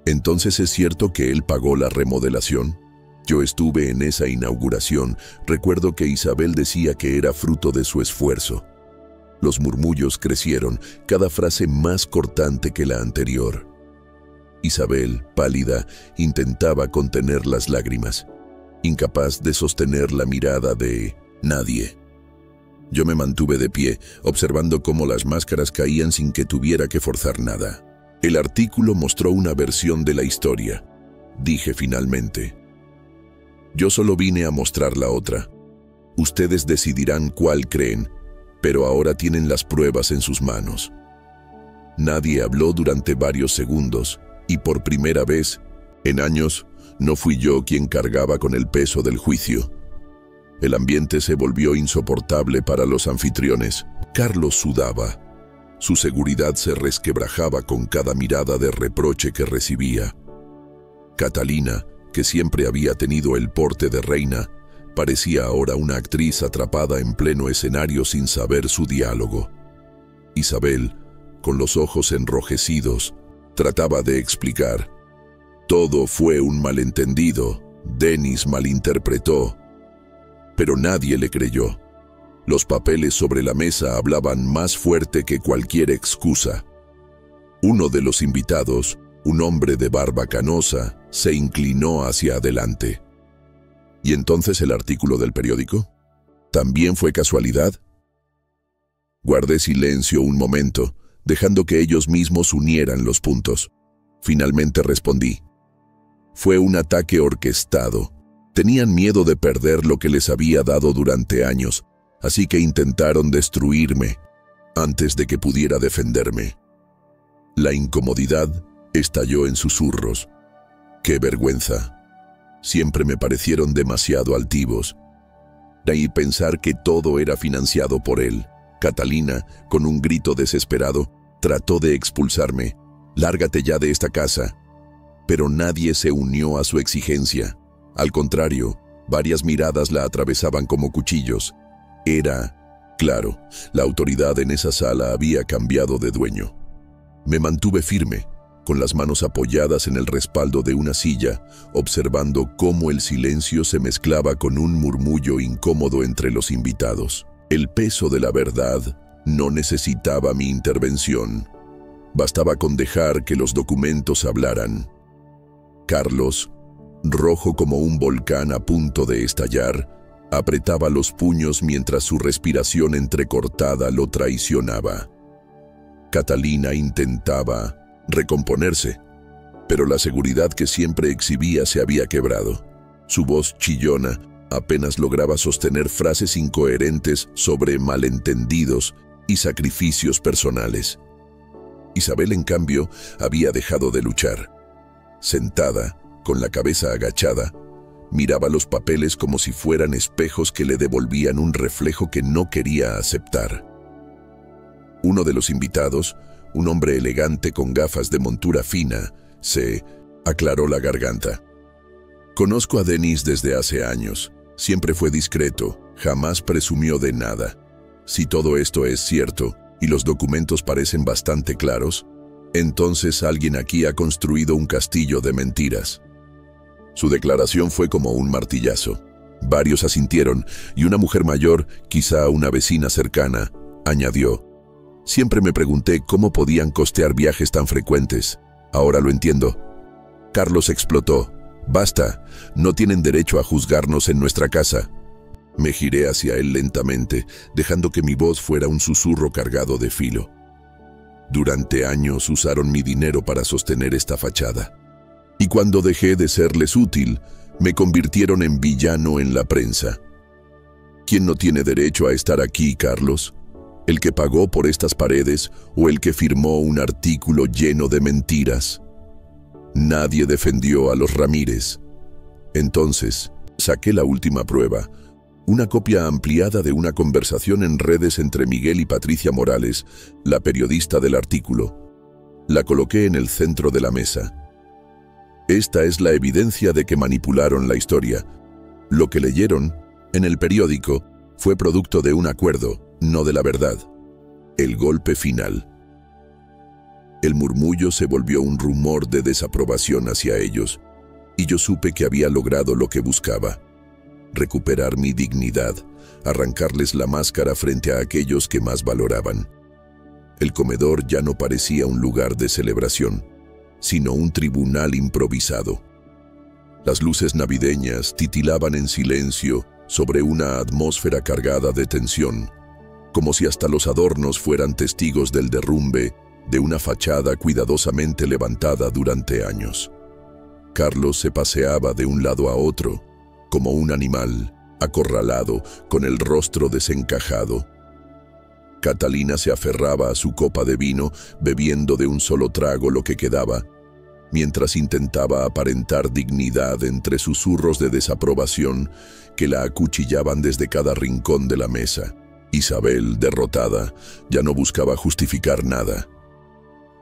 «¿Entonces es cierto que él pagó la remodelación? Yo estuve en esa inauguración. Recuerdo que Isabel decía que era fruto de su esfuerzo». Los murmullos crecieron, cada frase más cortante que la anterior. Isabel, pálida, intentaba contener las lágrimas, incapaz de sostener la mirada de nadie. Yo me mantuve de pie, observando cómo las máscaras caían sin que tuviera que forzar nada. «El artículo mostró una versión de la historia», dije finalmente. «Yo solo vine a mostrar la otra. Ustedes decidirán cuál creen, pero ahora tienen las pruebas en sus manos». Nadie habló durante varios segundos, y por primera vez, en años, no fui yo quien cargaba con el peso del juicio. El ambiente se volvió insoportable para los anfitriones. Carlos sudaba. Su seguridad se resquebrajaba con cada mirada de reproche que recibía. Catalina, que siempre había tenido el porte de reina, parecía ahora una actriz atrapada en pleno escenario sin saber su diálogo. Isabel, con los ojos enrojecidos, trataba de explicar. «Todo fue un malentendido. Denis malinterpretó». Pero nadie le creyó. Los papeles sobre la mesa hablaban más fuerte que cualquier excusa. Uno de los invitados, un hombre de barba canosa, se inclinó hacia adelante. «¿Y entonces el artículo del periódico? ¿También fue casualidad?» Guardé silencio un momento, dejando que ellos mismos unieran los puntos. Finalmente respondí. «Fue un ataque orquestado. Tenían miedo de perder lo que les había dado durante años, así que intentaron destruirme antes de que pudiera defenderme». La incomodidad estalló en susurros. «¡Qué vergüenza! Siempre me parecieron demasiado altivos». Y pensar que todo era financiado por él. Catalina, con un grito desesperado, trató de expulsarme. «Lárgate ya de esta casa». pero nadie se unió a su exigencia. Al contrario, varias miradas la atravesaban como cuchillos. Claro, la autoridad en esa sala había cambiado de dueño. Me mantuve firme, con las manos apoyadas en el respaldo de una silla, observando cómo el silencio se mezclaba con un murmullo incómodo entre los invitados. El peso de la verdad no necesitaba mi intervención. Bastaba con dejar que los documentos hablaran. Carlos, rojo como un volcán a punto de estallar, apretaba los puños mientras su respiración entrecortada lo traicionaba. Catalina intentaba recomponerse, pero la seguridad que siempre exhibía se había quebrado. Su voz chillona apenas lograba sostener frases incoherentes sobre malentendidos y sacrificios personales. Isabel, en cambio, había dejado de luchar. Sentada, con la cabeza agachada, miraba los papeles como si fueran espejos que le devolvían un reflejo que no quería aceptar. Uno de los invitados, un hombre elegante con gafas de montura fina, se aclaró la garganta. Conozco a Denis desde hace años. Siempre fue discreto, jamás presumió de nada. Si todo esto es cierto, y los documentos parecen bastante claros, entonces alguien aquí ha construido un castillo de mentiras. Su declaración fue como un martillazo. Varios asintieron, y una mujer mayor, quizá una vecina cercana, añadió: «Siempre me pregunté cómo podían costear viajes tan frecuentes. Ahora lo entiendo». Carlos explotó: «Basta, no tienen derecho a juzgarnos en nuestra casa». Me giré hacia él lentamente, dejando que mi voz fuera un susurro cargado de filo. Durante años usaron mi dinero para sostener esta fachada. Y cuando dejé de serles útil, me convirtieron en villano en la prensa. ¿Quién no tiene derecho a estar aquí, Carlos? ¿El que pagó por estas paredes o el que firmó un artículo lleno de mentiras? Nadie defendió a los Ramírez. Entonces, saqué la última prueba, una copia ampliada de una conversación en redes entre Miguel y Patricia Morales, la periodista del artículo. La coloqué en el centro de la mesa. Esta es la evidencia de que manipularon la historia. Lo que leyeron en el periódico fue producto de un acuerdo, no de la verdad. El golpe final. El murmullo se volvió un rumor de desaprobación hacia ellos, y yo supe que había logrado lo que buscaba: recuperar mi dignidad, arrancarles la máscara frente a aquellos que más valoraban. El comedor ya no parecía un lugar de celebración, sino un tribunal improvisado. Las luces navideñas titilaban en silencio sobre una atmósfera cargada de tensión, como si hasta los adornos fueran testigos del derrumbe de una fachada cuidadosamente levantada durante años. Carlos se paseaba de un lado a otro, como un animal, acorralado, con el rostro desencajado. Catalina se aferraba a su copa de vino, bebiendo de un solo trago lo que quedaba, mientras intentaba aparentar dignidad entre susurros de desaprobación que la acuchillaban desde cada rincón de la mesa. Isabel, derrotada, ya no buscaba justificar nada.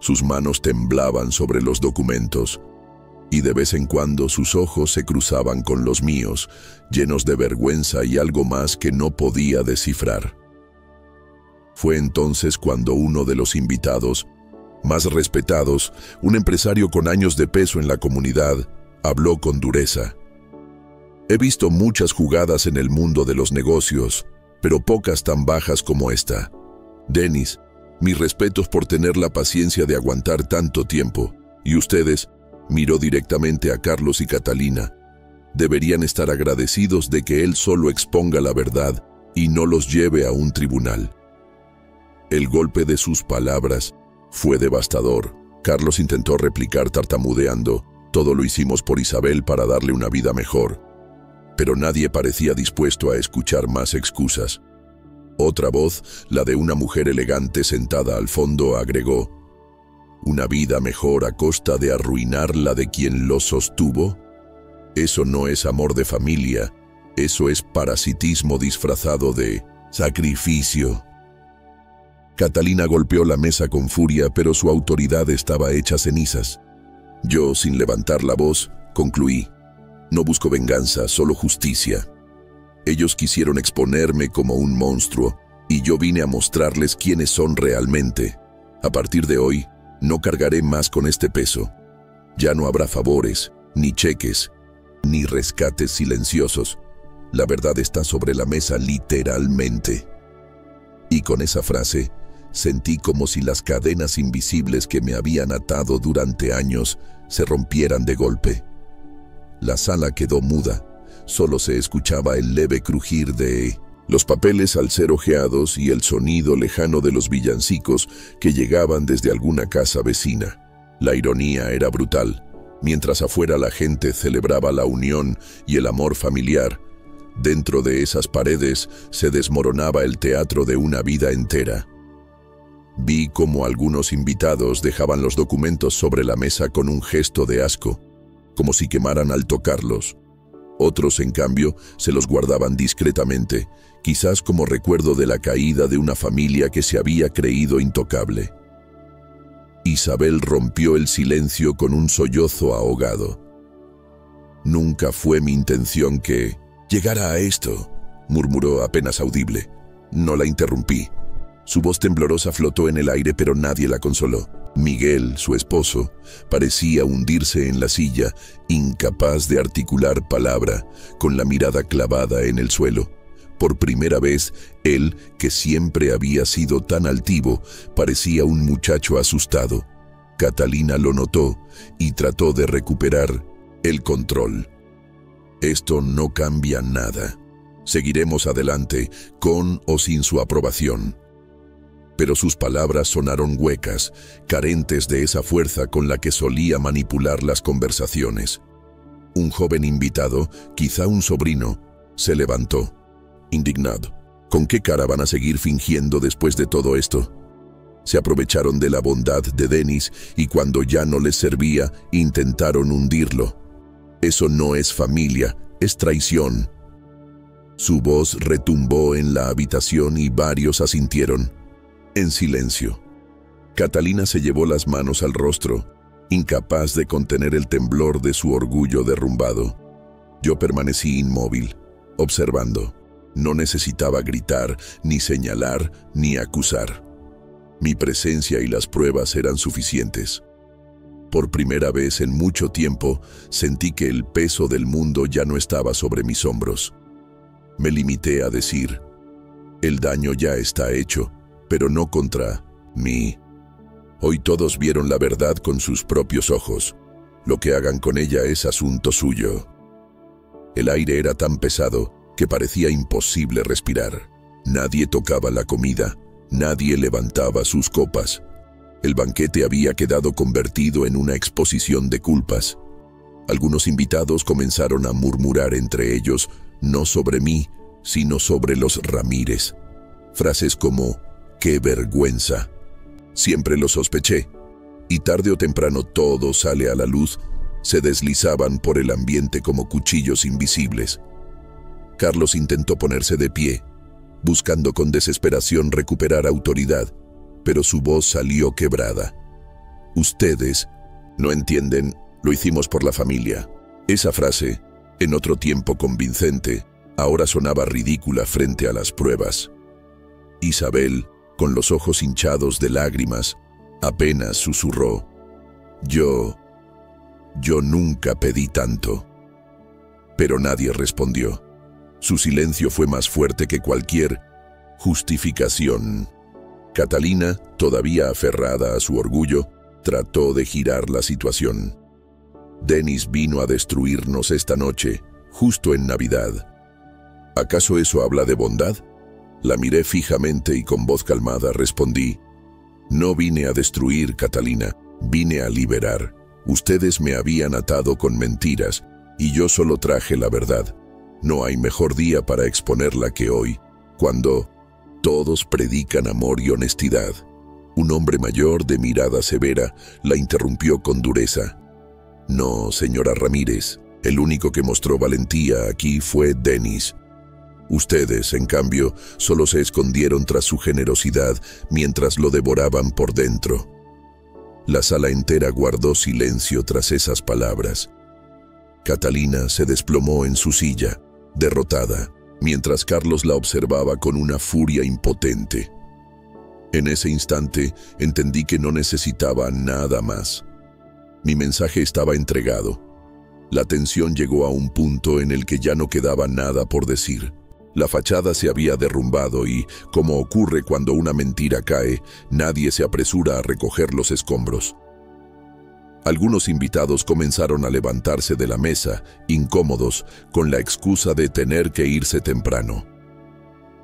Sus manos temblaban sobre los documentos, y de vez en cuando sus ojos se cruzaban con los míos, llenos de vergüenza y algo más que no podía descifrar. Fue entonces cuando uno de los invitados, más respetados, un empresario con años de peso en la comunidad, habló con dureza. «He visto muchas jugadas en el mundo de los negocios, pero pocas tan bajas como esta. Denis, mis respetos por tener la paciencia de aguantar tanto tiempo, y ustedes», miró directamente a Carlos y Catalina, «deberían estar agradecidos de que él solo exponga la verdad y no los lleve a un tribunal». El golpe de sus palabras fue devastador. Carlos intentó replicar tartamudeando: «Todo lo hicimos por Isabel para darle una vida mejor». Pero nadie parecía dispuesto a escuchar más excusas. Otra voz, la de una mujer elegante sentada al fondo, agregó: «¿Una vida mejor a costa de arruinar la de quien lo sostuvo? Eso no es amor de familia, eso es parasitismo disfrazado de sacrificio». Catalina golpeó la mesa con furia, pero su autoridad estaba hecha cenizas. Yo, sin levantar la voz, concluí: no busco venganza, solo justicia. Ellos quisieron exponerme como un monstruo, y yo vine a mostrarles quiénes son realmente. A partir de hoy, no cargaré más con este peso. Ya no habrá favores, ni cheques, ni rescates silenciosos. La verdad está sobre la mesa literalmente. Y con esa frase, sentí como si las cadenas invisibles que me habían atado durante años se rompieran de golpe. La sala quedó muda. Solo se escuchaba el leve crujir de los papeles al ser hojeados y el sonido lejano de los villancicos que llegaban desde alguna casa vecina. La ironía era brutal. Mientras afuera la gente celebraba la unión y el amor familiar, dentro de esas paredes se desmoronaba el teatro de una vida entera. Vi cómo algunos invitados dejaban los documentos sobre la mesa con un gesto de asco, como si quemaran al tocarlos. Otros, en cambio, se los guardaban discretamente, quizás como recuerdo de la caída de una familia que se había creído intocable. Isabel rompió el silencio con un sollozo ahogado. «Nunca fue mi intención que llegara a esto», murmuró apenas audible. No la interrumpí. Su voz temblorosa flotó en el aire, pero nadie la consoló. Miguel, su esposo, parecía hundirse en la silla, incapaz de articular palabra, con la mirada clavada en el suelo. Por primera vez, él, que siempre había sido tan altivo, parecía un muchacho asustado. Catalina lo notó y trató de recuperar el control. «Esto no cambia nada. Seguiremos adelante, con o sin su aprobación». Pero sus palabras sonaron huecas, carentes de esa fuerza con la que solía manipular las conversaciones. Un joven invitado, quizá un sobrino, se levantó, indignado. ¿Con qué cara van a seguir fingiendo después de todo esto? Se aprovecharon de la bondad de Denis y cuando ya no les servía, intentaron hundirlo. Eso no es familia, es traición. Su voz retumbó en la habitación y varios asintieron. En silencio. Catalina se llevó las manos al rostro, incapaz de contener el temblor de su orgullo derrumbado. Yo permanecí inmóvil, observando. No necesitaba gritar, ni señalar, ni acusar. Mi presencia y las pruebas eran suficientes. Por primera vez en mucho tiempo, sentí que el peso del mundo ya no estaba sobre mis hombros. Me limité a decir: el daño ya está hecho, pero no contra mí. Hoy todos vieron la verdad con sus propios ojos. Lo que hagan con ella es asunto suyo. El aire era tan pesado que parecía imposible respirar. Nadie tocaba la comida, nadie levantaba sus copas. El banquete había quedado convertido en una exposición de culpas. Algunos invitados comenzaron a murmurar entre ellos, no sobre mí, sino sobre los Ramírez. Frases como: «¡qué vergüenza!». Siempre lo sospeché, y tarde o temprano todo sale a la luz. Se deslizaban por el ambiente como cuchillos invisibles. Carlos intentó ponerse de pie, buscando con desesperación recuperar autoridad, pero su voz salió quebrada. «Ustedes no entienden, lo hicimos por la familia». Esa frase, en otro tiempo convincente, ahora sonaba ridícula frente a las pruebas. Isabel, con los ojos hinchados de lágrimas, apenas susurró: Yo nunca pedí tanto». Pero nadie respondió. Su silencio fue más fuerte que cualquier justificación. Catalina, todavía aferrada a su orgullo, trató de girar la situación. «Denis vino a destruirnos esta noche, justo en Navidad. ¿Acaso eso habla de bondad?». La miré fijamente y con voz calmada respondí: «No vine a destruir, Catalina, vine a liberar. Ustedes me habían atado con mentiras y yo solo traje la verdad. No hay mejor día para exponerla que hoy, cuando todos predican amor y honestidad». Un hombre mayor, de mirada severa, la interrumpió con dureza: «No, señora Ramírez, el único que mostró valentía aquí fue Denis. Ustedes, en cambio, solo se escondieron tras su generosidad mientras lo devoraban por dentro». La sala entera guardó silencio tras esas palabras. Catalina se desplomó en su silla, derrotada, mientras Carlos la observaba con una furia impotente. En ese instante entendí que no necesitaba nada más. Mi mensaje estaba entregado. La tensión llegó a un punto en el que ya no quedaba nada por decir. La fachada se había derrumbado y, como ocurre cuando una mentira cae, nadie se apresura a recoger los escombros. Algunos invitados comenzaron a levantarse de la mesa, incómodos, con la excusa de tener que irse temprano.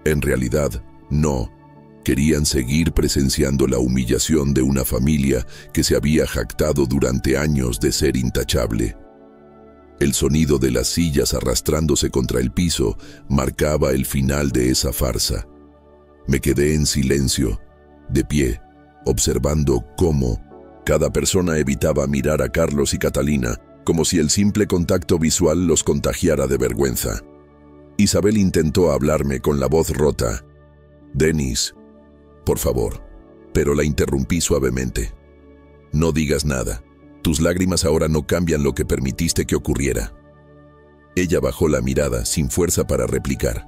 En realidad, no. Querían seguir presenciando la humillación de una familia que se había jactado durante años de ser intachable. El sonido de las sillas arrastrándose contra el piso marcaba el final de esa farsa. Me quedé en silencio, de pie, observando cómo cada persona evitaba mirar a Carlos y Catalina, como si el simple contacto visual los contagiara de vergüenza. Isabel intentó hablarme con la voz rota. «Denis, por favor», pero la interrumpí suavemente. «No digas nada. Tus lágrimas ahora no cambian lo que permitiste que ocurriera». Ella bajó la mirada, sin fuerza para replicar.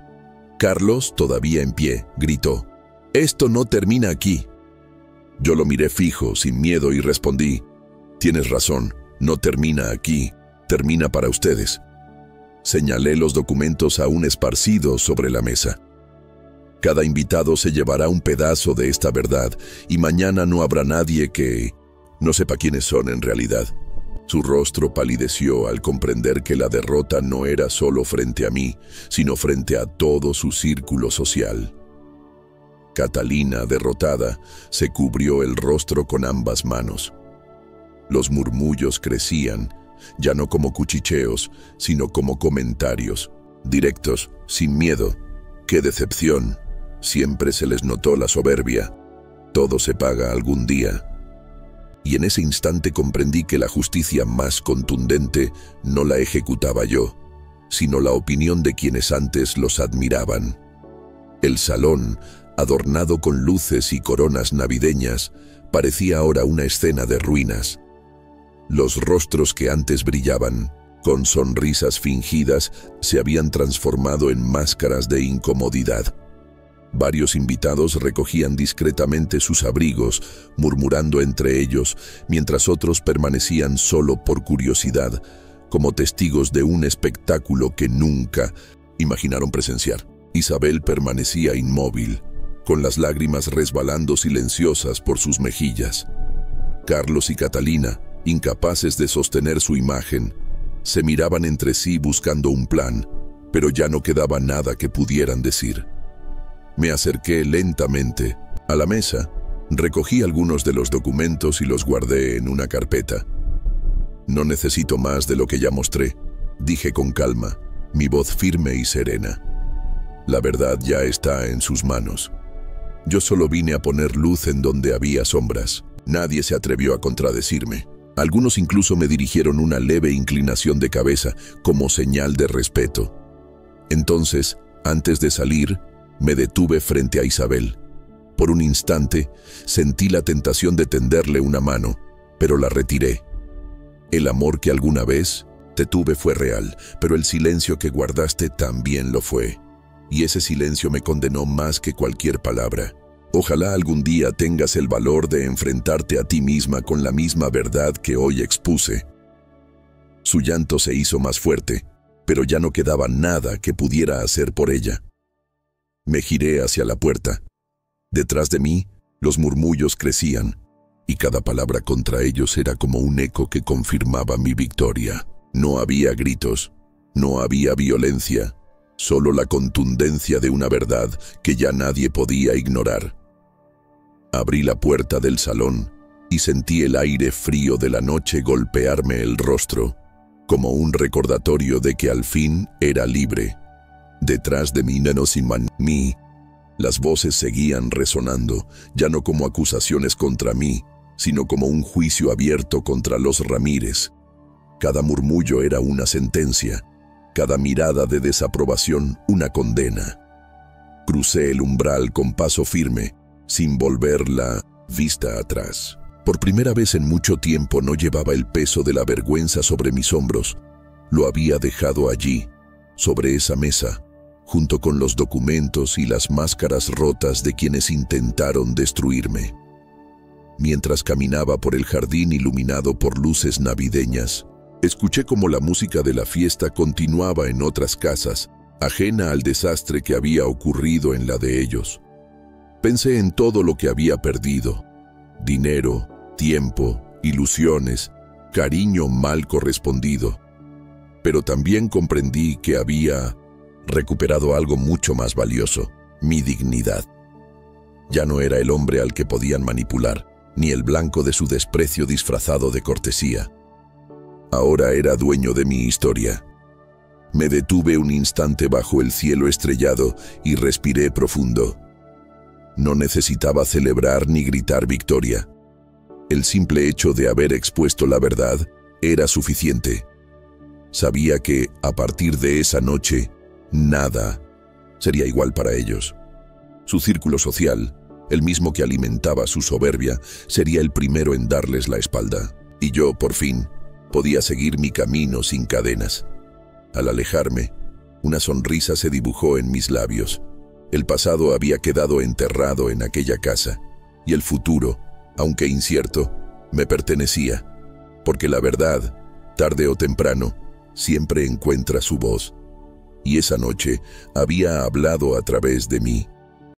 Carlos, todavía en pie, gritó: «Esto no termina aquí». Yo lo miré fijo, sin miedo, y respondí: «Tienes razón, no termina aquí, termina para ustedes». Señalé los documentos aún esparcidos sobre la mesa. Cada invitado se llevará un pedazo de esta verdad, y mañana no habrá nadie que no sepa quiénes son en realidad. Su rostro palideció al comprender que la derrota no era solo frente a mí, sino frente a todo su círculo social. Catalina, derrotada, se cubrió el rostro con ambas manos. Los murmullos crecían, ya no como cuchicheos, sino como comentarios, directos, sin miedo. ¡Qué decepción! Siempre se les notó la soberbia. Todo se paga algún día. Y en ese instante comprendí que la justicia más contundente no la ejecutaba yo, sino la opinión de quienes antes los admiraban. El salón, adornado con luces y coronas navideñas, parecía ahora una escena de ruinas. Los rostros que antes brillaban, con sonrisas fingidas, se habían transformado en máscaras de incomodidad. Varios invitados recogían discretamente sus abrigos, murmurando entre ellos, mientras otros permanecían solo por curiosidad, como testigos de un espectáculo que nunca imaginaron presenciar. Isabel permanecía inmóvil, con las lágrimas resbalando silenciosas por sus mejillas. Carlos y Catalina, incapaces de sostener su imagen, se miraban entre sí buscando un plan, pero ya no quedaba nada que pudieran decir. Me acerqué lentamente a la mesa, recogí algunos de los documentos y los guardé en una carpeta. «No necesito más de lo que ya mostré», dije con calma, mi voz firme y serena. «La verdad ya está en sus manos. Yo solo vine a poner luz en donde había sombras». Nadie se atrevió a contradecirme. Algunos incluso me dirigieron una leve inclinación de cabeza como señal de respeto. Entonces, antes de salir, me detuve frente a Isabel. Por un instante, sentí la tentación de tenderle una mano, pero la retiré. El amor que alguna vez te tuve fue real, pero el silencio que guardaste también lo fue. Y ese silencio me condenó más que cualquier palabra. Ojalá algún día tengas el valor de enfrentarte a ti misma con la misma verdad que hoy expuse. Su llanto se hizo más fuerte, pero ya no quedaba nada que pudiera hacer por ella. Me giré hacia la puerta. Detrás de mí, los murmullos crecían, y cada palabra contra ellos era como un eco que confirmaba mi victoria. No había gritos, no había violencia, solo la contundencia de una verdad que ya nadie podía ignorar. Abrí la puerta del salón y sentí el aire frío de la noche golpearme el rostro, como un recordatorio de que al fin era libre. Detrás de mí, las voces seguían resonando, ya no como acusaciones contra mí, sino como un juicio abierto contra los Ramírez. Cada murmullo era una sentencia, cada mirada de desaprobación una condena. Crucé el umbral con paso firme, sin volver la vista atrás. Por primera vez en mucho tiempo no llevaba el peso de la vergüenza sobre mis hombros. Lo había dejado allí, sobre esa mesa, junto con los documentos y las máscaras rotas de quienes intentaron destruirme. Mientras caminaba por el jardín iluminado por luces navideñas, escuché cómo la música de la fiesta continuaba en otras casas, ajena al desastre que había ocurrido en la de ellos. Pensé en todo lo que había perdido: dinero, tiempo, ilusiones, cariño mal correspondido. Pero también comprendí que había recuperado algo mucho más valioso: mi dignidad. Ya no era el hombre al que podían manipular, ni el blanco de su desprecio disfrazado de cortesía. Ahora era dueño de mi historia. Me detuve un instante bajo el cielo estrellado y respiré profundo. No necesitaba celebrar ni gritar victoria. El simple hecho de haber expuesto la verdad era suficiente. Sabía que, a partir de esa noche, nada sería igual para ellos. Su círculo social, el mismo que alimentaba su soberbia, sería el primero en darles la espalda. Y yo, por fin, podía seguir mi camino sin cadenas. Al alejarme, una sonrisa se dibujó en mis labios. El pasado había quedado enterrado en aquella casa, y el futuro, aunque incierto, me pertenecía, porque la verdad, tarde o temprano, siempre encuentra su voz. Y esa noche había hablado a través de mí.